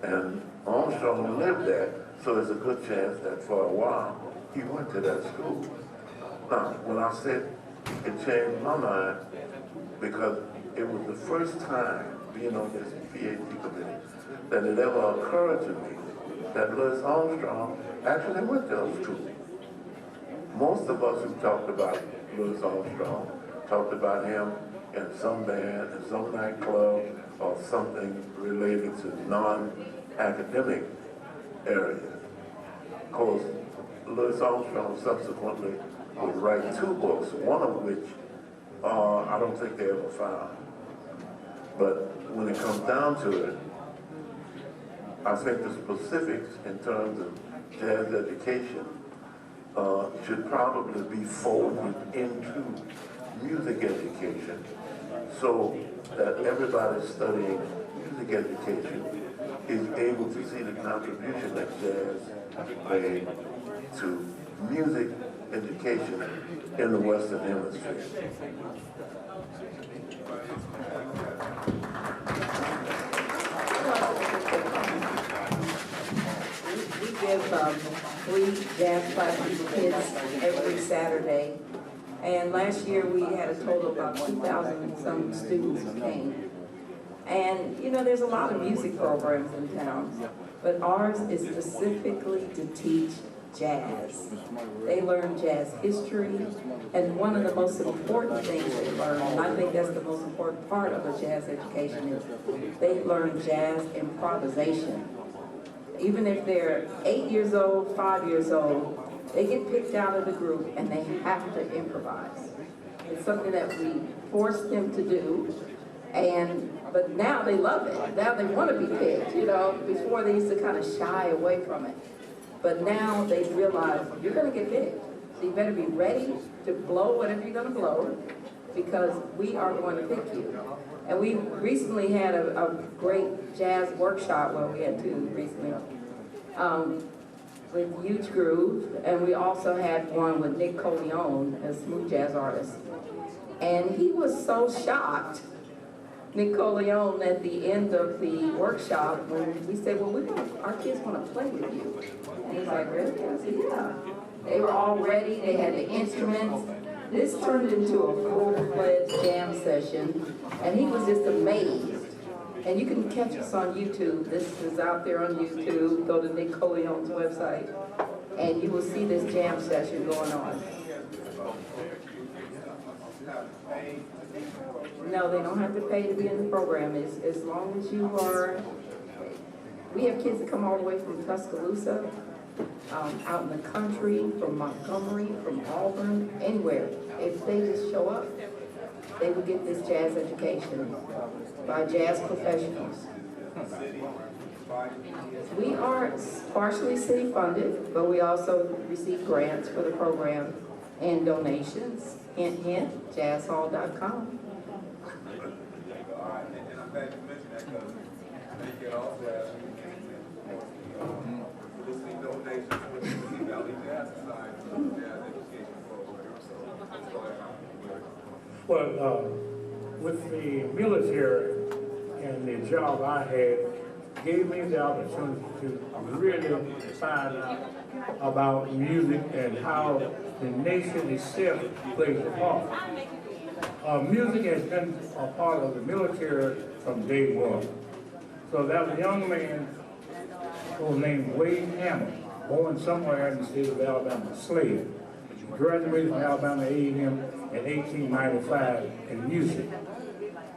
and Armstrong lived there, so there's a good chance that for a while he went to that school. Now, when I said it changed my mind, because it was the first time being on this PhD committee that it ever occurred to me that Louis Armstrong actually went to a school. Most of us who talked about Louis Armstrong talked about him in some band, in some nightclub, or something related to non-academic areas. Of course, Louis Armstrong subsequently would write 2 books, one of which I don't think they ever found. But when it comes down to it, I think the specifics in terms of jazz education should probably be folded into music education so that everybody studying music education is able to see the contribution that jazz made to music education in the Western Hemisphere. We give 3 jazz classes for kids every Saturday. And last year we had a total of about 2,000 some students who came. And you know, there's a lot of music programs in town, but ours is specifically to teach jazz. They learn jazz history, and one of the most important things they learn, and I think that's the most important part of a jazz education, is they learn jazz improvisation. Even if they're 8 years old, 5 years old, they get picked out of the group and they have to improvise. It's something that we force them to do, but now they love it. Now they want to be picked, you know. Before they used to kind of shy away from it. But now they realize you're going to get picked. So you better be ready to blow whatever you're going to blow, because we are going to pick you. And we recently had a great jazz workshop, well, we had 2 recently, with Huge Groove, and we also had one with Nick Coleon, a smooth jazz artist. And he was so shocked, Nick Coleon, at the end of the workshop, when we said, well, our kids want to play with you. And he's like, really? I said, yeah. They were all ready, they had the instruments. This turned into a full-fledged jam session, and he was just amazed. And you can catch us on YouTube. This is out there on YouTube. Go to Nick Coleon's website, and you will see this jam session going on. No, they don't have to pay to be in the program. As long as you are. We have kids that come all the way from Tuscaloosa, out in the country, from Montgomery, from Auburn, anywhere. If they just show up, they will get this jazz education by jazz professionals. We are partially city funded, but we also receive grants for the program and donations. Hint, hint, jazzhall.com. And I'm glad you mentioned that, because I think it also has soliciting donations for the Tennessee Valley Jazz Society for the jazz education program. So, Well, with the military and the job I had, gave me the opportunity to really find out about music and how the nation itself plays a part. Music has been a part of the military from day one. So that was a young man who was named Wade Hammer, born somewhere in the state of Alabama, Slade. He graduated from Alabama A&M in 1895 in music.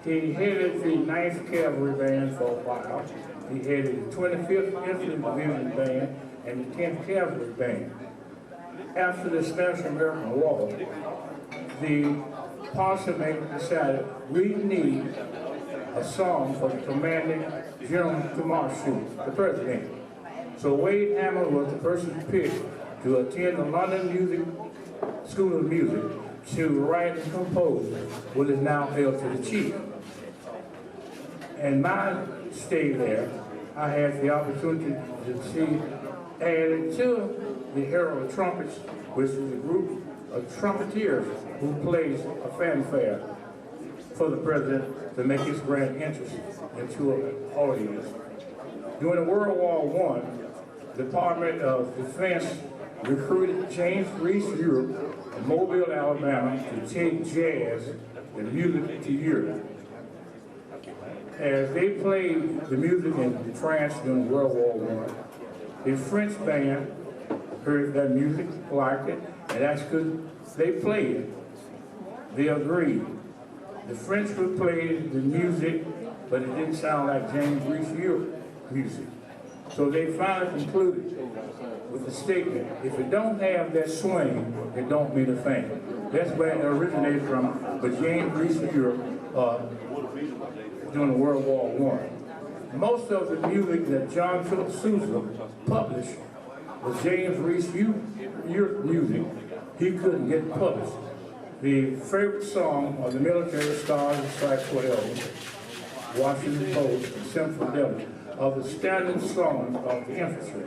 He headed the 9th Cavalry Band for a while. He headed the 25th Infantry Division Band and the 10th Cavalry Band. After the Spanish-American War, the policymakers decided we need a song for the commanding general to marshal, the president. So Wade Hammer was the person picked to attend the London School of Music to write and compose what is now held to the chief. And my stay there, I had the opportunity to see added to the Herald Trumpets, which is a group of trumpeters who plays a fanfare for the president to make his grand entrance into an audience. During World War I, the Department of Defense recruited James Reese Europe of Mobile, Alabama, to take jazz and music to Europe. As they played the music in France during World War I, the French band heard that music, liked it, and that's because they played it. They agreed. The French would play the music, but it didn't sound like James Reese Europe music. So they finally concluded with the statement, if it don't have that swing, it don't mean a thing. That's where it originated from, but James Reese Europe during World War I. Most of the music that John Philip Sousa published was James Reese Europe music. He couldn't get published. The favorite song of the military stars and stripes forever, Washington Post, and Symphony of the standing songs of the infantry.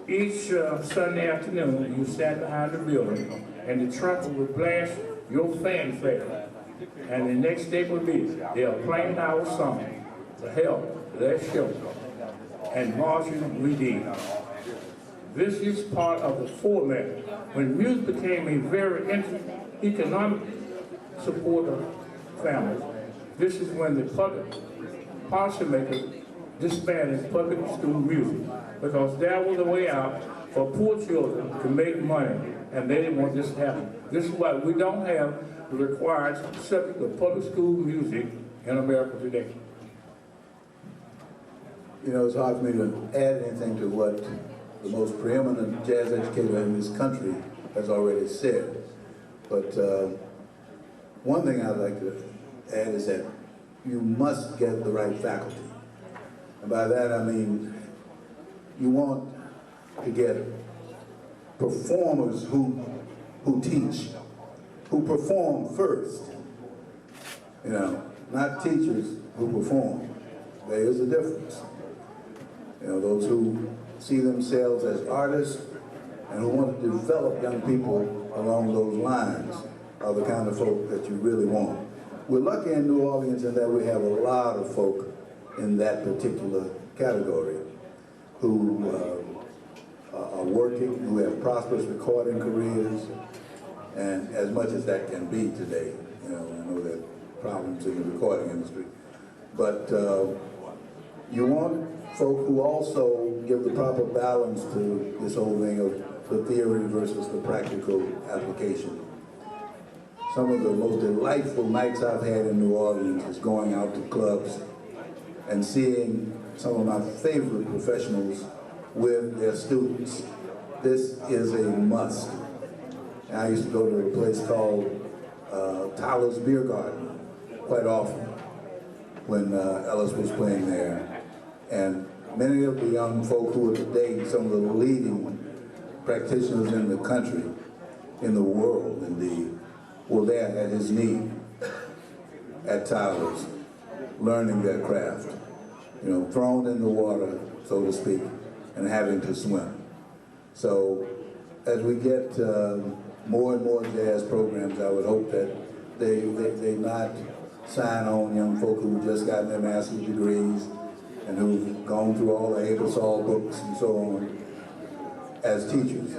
Each Sunday afternoon, you sat behind the building, and the trumpet would blast your fanfare. And the next day would be, they're playing our song, the help, let's show, and marching we did. This is part of the format. When music became a very economic support of families, this is when the public policymakers disbanded public school music, because that was the way out for poor children to make money, and they didn't want this to happen. This is why we don't have the required subject of public school music in America today. You know, it's hard for me to add anything to what the most preeminent jazz educator in this country has already said. But one thing I'd like to add is that you must get the right faculty. And by that I mean you want to get performers who teach, who perform first. You know, not teachers who perform. There is a difference. You know, those who see themselves as artists and who want to develop young people along those lines are the kind of folk that you really want. We're lucky in New Orleans in that we have a lot of folk in that particular category who are working, who have prosperous recording careers, and as much as that can be today. You know, I know there are problems in the recording industry. But you want folk who also give the proper balance to this whole thing of the theory versus the practical application. Some of the most delightful nights I've had in New Orleans is going out to clubs and seeing some of my favorite professionals with their students. This is a must. And I used to go to a place called Tyler's Beer Garden quite often when Ellis was playing there. And many of the young folk who are today some of the leading practitioners in the country, in the world indeed, were there at his knee at Tyler's, learning their craft. You know, thrown in the water, so to speak, and having to swim. So as we get more and more jazz programs, I would hope that they not sign on young folk who've just gotten their master's degrees and who've gone through all the Abersol books and so on as teachers.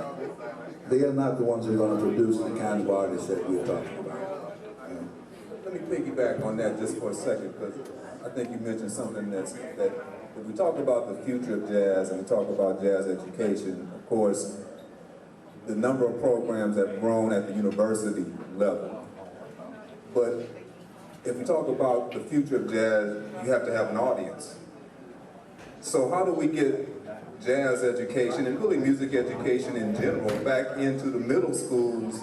They are not the ones who are going to produce the kind of artists that we're talking about. Let me piggyback on that just for a second, because I think you mentioned something that if we talk about the future of jazz and we talk about jazz education, of course, the number of programs have grown at the university level. But if we talk about the future of jazz, you have to have an audience. So how do we get jazz education and really music education in general back into the middle schools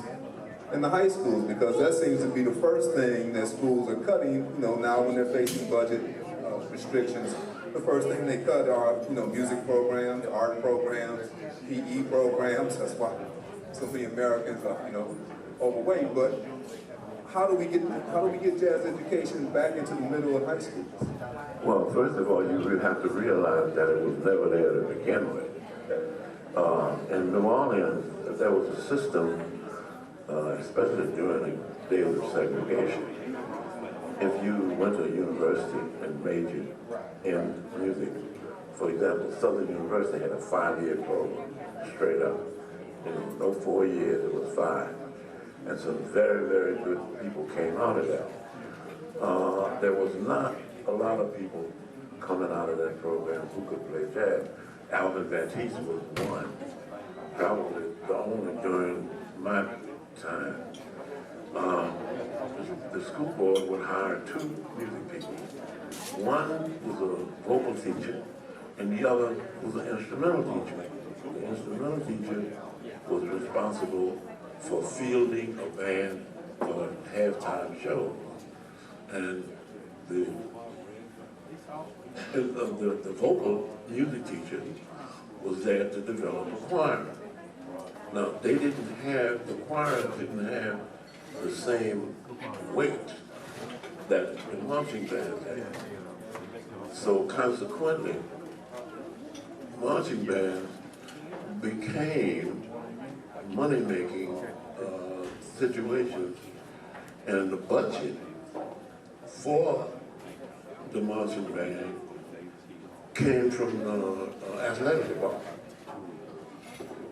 and the high schools? Because that seems to be the first thing that schools are cutting, you know, now when they're facing budget restrictions. The first thing they cut are, you know, music programs, art programs, PE programs. That's why so many Americans are, you know, overweight. But how do we get jazz education back into the middle and high schools? Well, first of all, you would have to realize that it was never there to begin with. In New Orleans, there was a system, especially during the days of segregation. If you went to a university and majored in music, for example, Southern University had a 5-year program, straight up. No 4 years, it was 5. And some very, very good people came out of that. There was not a lot of people coming out of that program who could play jazz. Alvin Baptiste was one, probably the only during my time. The school board would hire 2 music people. One was a vocal teacher, and the other was an instrumental teacher. The instrumental teacher was responsible for fielding a band for halftime shows. And the vocal music teacher was there to develop a choir. Now, the choir didn't have the same weight that the marching band had. So consequently, marching bands became money-making situations, and the budget for the marching band came from the athletic department.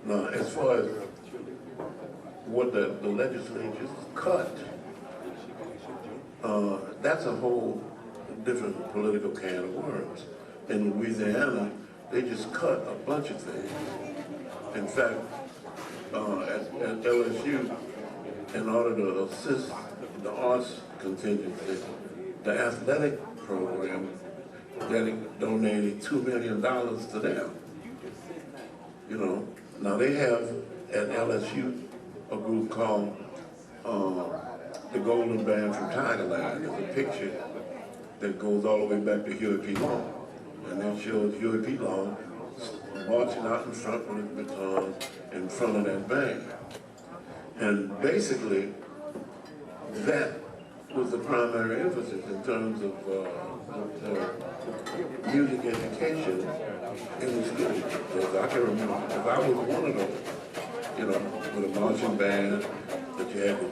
Now, as far as what the legislature cut, that's a whole different political can of worms. In Louisiana, they just cut a bunch of things. In fact, at LSU, in order to assist the arts contingency, the athletic program donated $2 million to them. You know, now they have at LSU a group called the Golden Band from Tigerland. There's a picture that goes all the way back to Huey P. Long. And it shows Huey P. Long marching out in front with his baton in front of that band. And basically, that was the primary emphasis in terms of music education in the school. Because I can remember, because I was one of those, you know, with a marching band that you had to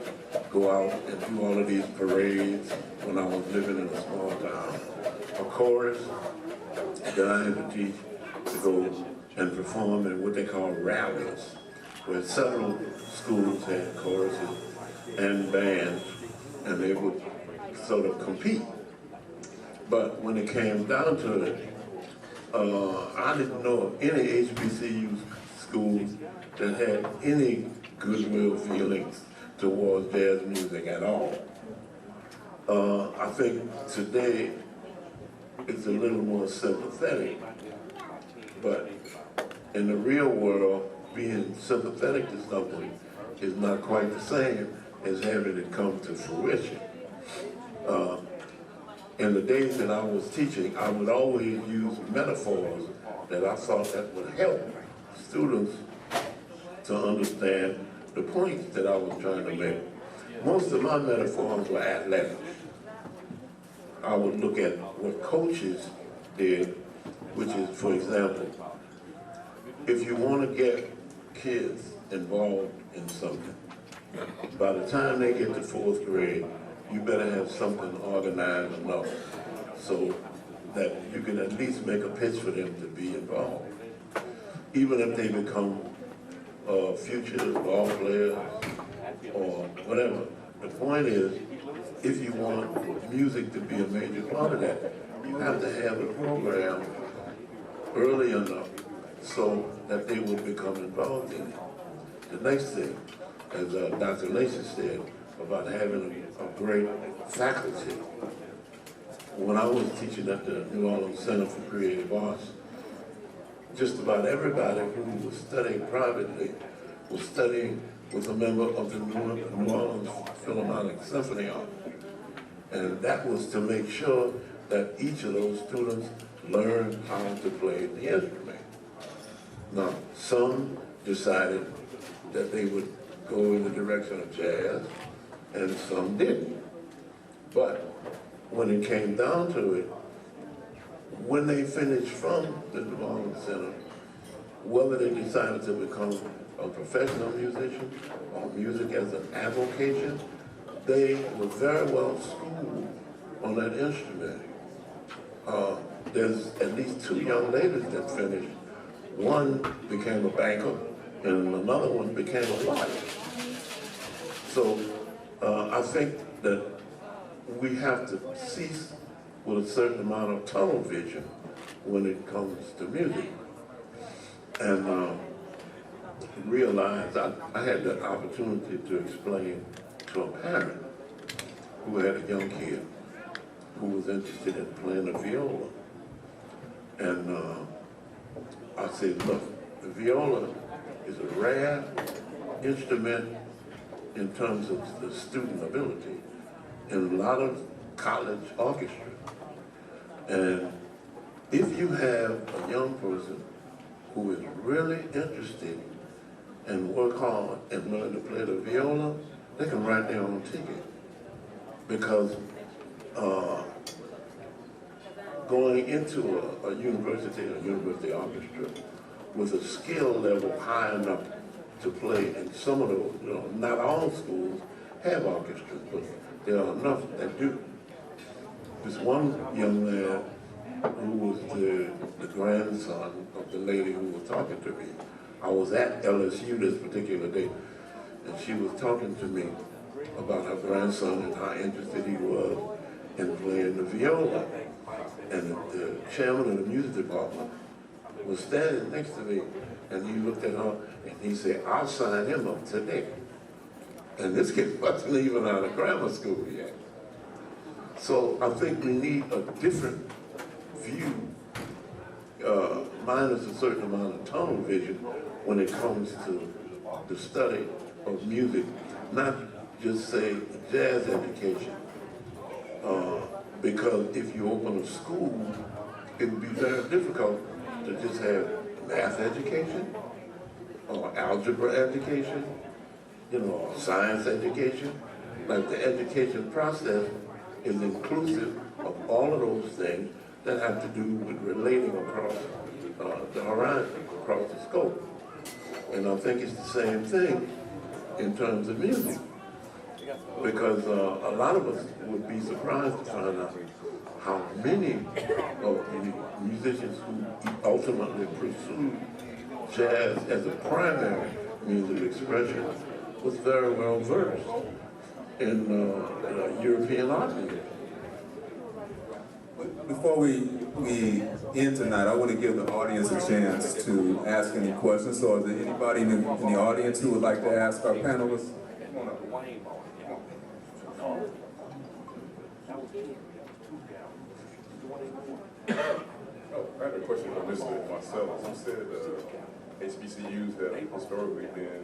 go out and do all of these parades when I was living in a small town. A chorus that I had to teach to go and perform in what they call rallies, where several schools had choruses and bands, and they would sort of compete. But when it came down to it, I didn't know of any HBCU schools that had any goodwill feelings towards jazz music at all. I think today it's a little more sympathetic, but in the real world, being sympathetic to something is not quite the same as having it come to fruition. In the days that I was teaching, I would always use metaphors that I thought that would help students to understand the points that I was trying to make. Most of my metaphors were athletic. I would look at what coaches did, which is, for example, if you want to get kids involved in something, by the time they get to 4th grade, you better have something organized enough so that you can at least make a pitch for them to be involved. Even if they become future ball players or whatever. The point is, if you want music to be a major part of that, you have to have a program early enough so that they will become involved in it. The next thing, as Dr. Lacey said, about having a great faculty. When I was teaching at the New Orleans Center for Creative Arts, just about everybody who was studying privately was studying with a member of the New Orleans Philharmonic Symphony Orchestra. And that was to make sure that each of those students learned how to play the instrument. Now, some decided that they would go in the direction of jazz, and some didn't. But when it came down to it, when they finished from the New Orleans Center, whether they decided to become a professional musician or music as an avocation, they were very well schooled on that instrument. There's at least 2 young ladies that finished. One became a banker, and another one became a wife. So I think that we have to cease with a certain amount of tunnel vision when it comes to music. And realize I had that opportunity to explain to a parent who had a young kid who was interested in playing the viola. And I said, look, the viola is a rare instrument in terms of the student ability in a lot of college orchestras. And if you have a young person who is really interested and work hard and learn to play the viola, they can write their own ticket. Because going into a university orchestra with a skill level high enough to play. And some of those, not all schools have orchestras, but there are enough that do. This one young man who was the grandson of the lady who was talking to me, I was at LSU this particular day, and she was talking to me about her grandson and how interested he was in playing the viola. And the chairman of the music department was standing next to me, and he looked at her and he said, "I'll sign him up today." And this kid wasn't even out of grammar school yet. So I think we need a different view, minus a certain amount of tunnel vision when it comes to the study of music, not just say jazz education. Because if you open a school, it would be very difficult to just have math education or algebra education, or science education. Like the education process is inclusive of all of those things that have to do with relating across the horizon, across the scope. And I think it's the same thing in terms of music. Because a lot of us would be surprised to find out how many of the musicians who ultimately pursued jazz as a primary means of expression was very well versed in European art music. Before we end tonight, I want to give the audience a chance to ask any questions. So is there anybody in the audience who would like to ask our panelists? Come on up. I had a question on Mr. Marsalis. You said HBCUs have historically been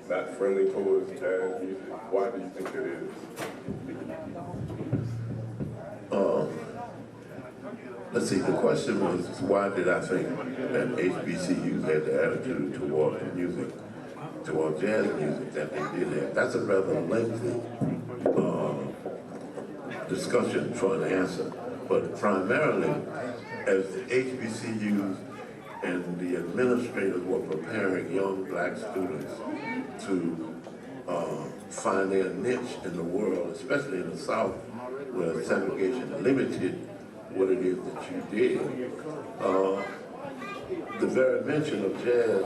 not friendly towards jazz music. Why do you think that is? Let's see, the question was, why did I think that HBCUs had the attitude toward the music, toward jazz music that they did have? That's a rather lengthy discussion for an answer. But primarily, as the HBCUs and the administrators were preparing young black students to find their niche in the world, especially in the South, where segregation limited what it is that you did. The very mention of jazz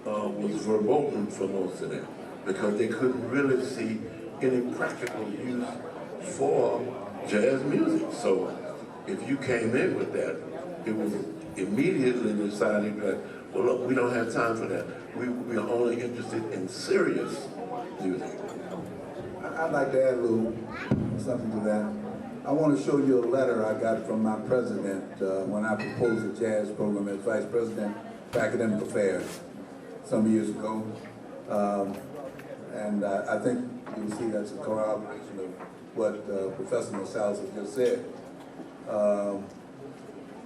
was verboten for most of them because they couldn't really see any practical use for jazz music. So if you came in with that, it was immediately decided that, well, look, we don't have time for that. We are only interested in serious music. I'd like to add a little something to that. I want to show you a letter I got from my president when I proposed a jazz program as vice president of academic affairs some years ago. And I think you'll see that's a corroboration of what Professor Marsalis has just said.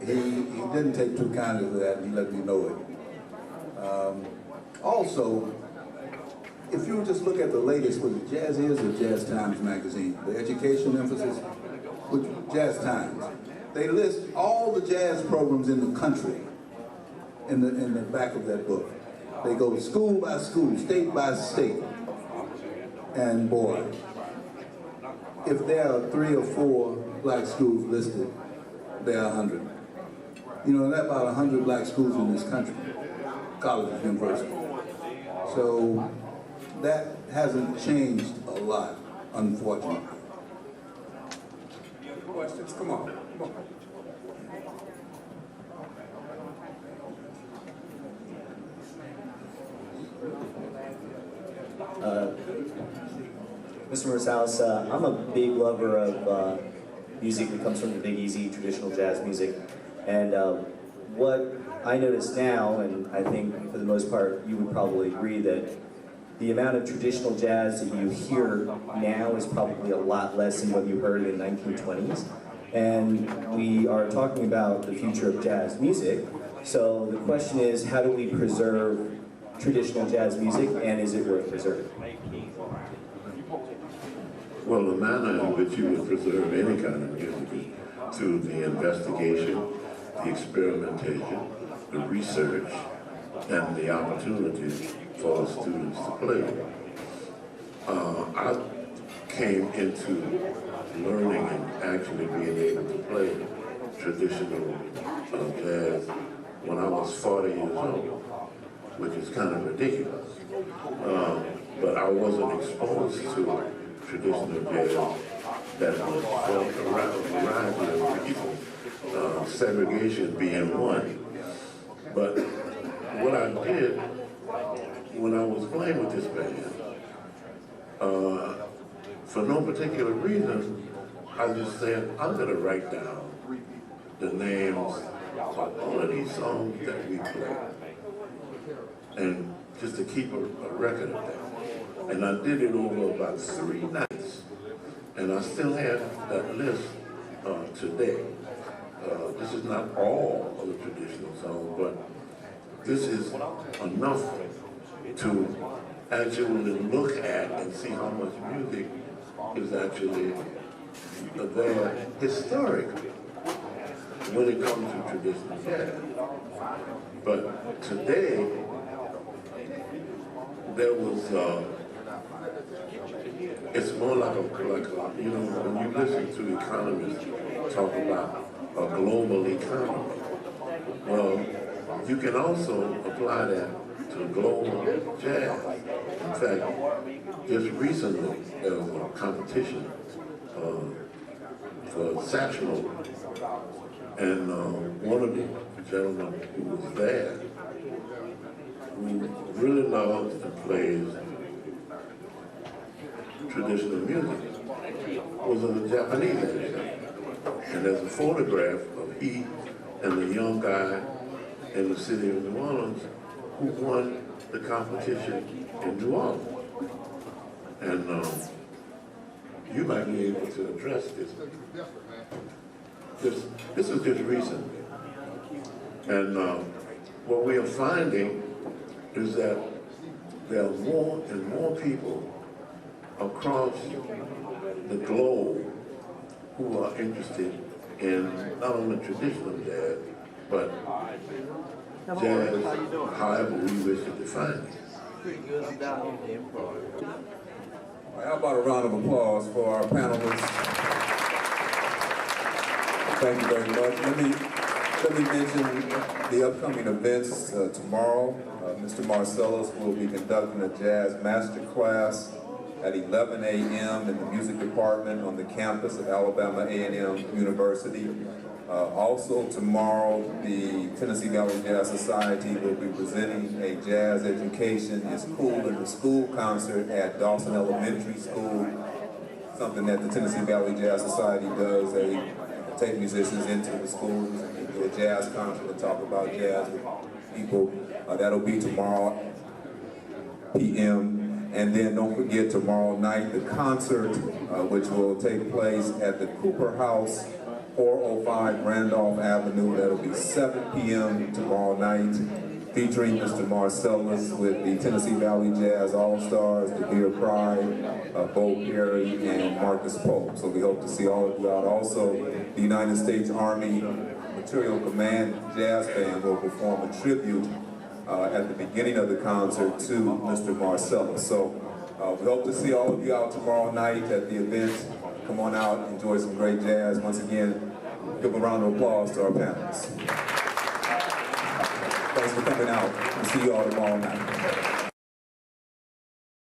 He didn't take too kindly to that, and he let me know it. Also, if you just look at the latest, was it Jazz Is or Jazz Times magazine, the education emphasis with Jazz Times, they list all the jazz programs in the country in the back of that book. They go school by school, state by state, and boy, if there are 3 or 4 black schools listed, there are 100. There are about 100 black schools in this country, colleges, universities. So that hasn't changed a lot, unfortunately. Questions? Come on. Mr. Marsalis, I'm a big lover of music that comes from the Big Easy, traditional jazz music. And what I notice now, and I think for the most part you would probably agree, that the amount of traditional jazz that you hear now is probably a lot less than what you heard in the 1920s. And we are talking about the future of jazz music. So the question is, how do we preserve traditional jazz music, and is it worth preserving? Well, the manner in which you would preserve any kind of music is through the investigation, the experimentation, the research and the opportunity for students to play. I came into learning and actually being able to play traditional jazz when I was 40 years old, which is kind of ridiculous. But I wasn't exposed to traditional jazz that was for a variety of reasons, segregation being one. But what I did when I was playing with this band, for no particular reason, I just said, I'm going to write down the names of all of these songs that we play, and just to keep a record of that. And I did it over about 3 nights, and I still have that list today. This is not all of the traditional songs, but this is enough to actually look at and see how much music is actually there historically when it comes to traditional jazz. But today, there was, it's more like a, you know, when you listen to economists talk about a global economy, well, you can also apply that to global jazz. In fact, just recently, there was a competition for saxophone, and one of the gentlemen who was there, who really loves and plays traditional music, was a Japanese actor. And there's a photograph of he and the young guy in the city of New Orleans who won the competition in New Orleans. And you might be able to address this. This is just recent. And what we are finding is that there are more and more people across the globe who are interested in not only traditional jazz, but jazz, however we wish to define it. Pretty good. I'm down here in the Improv. How about a round of applause for our panelists? Thank you very much. Let me mention the upcoming events tomorrow. Mr. Marsalis will be conducting a jazz master class at 11 a.m. in the music department on the campus of Alabama A&M University. Also tomorrow, the Tennessee Valley Jazz Society will be presenting a jazz education in school and the school concert at Dawson Elementary School, something that the Tennessee Valley Jazz Society does. They take musicians into the schools and do a jazz concert and talk about jazz with people. That'll be tomorrow p.m. And then don't forget tomorrow night the concert, which will take place at the Cooper House, 405 Randolph Avenue. That'll be 7 p.m. tomorrow night, featuring Mr. Marsalis with the Tennessee Valley Jazz All-Stars, DeVere Pride, Bo Perry, and Marcus Pope. So we hope to see all of you out. Also, the United States Army Material Command Jazz Band will perform a tribute at the beginning of the concert to Mr. Marsalis. So we hope to see all of you out tomorrow night at the event. Come on out, enjoy some great jazz. Once again, give a round of applause to our panelists. Thanks for coming out. We'll see you all tomorrow night.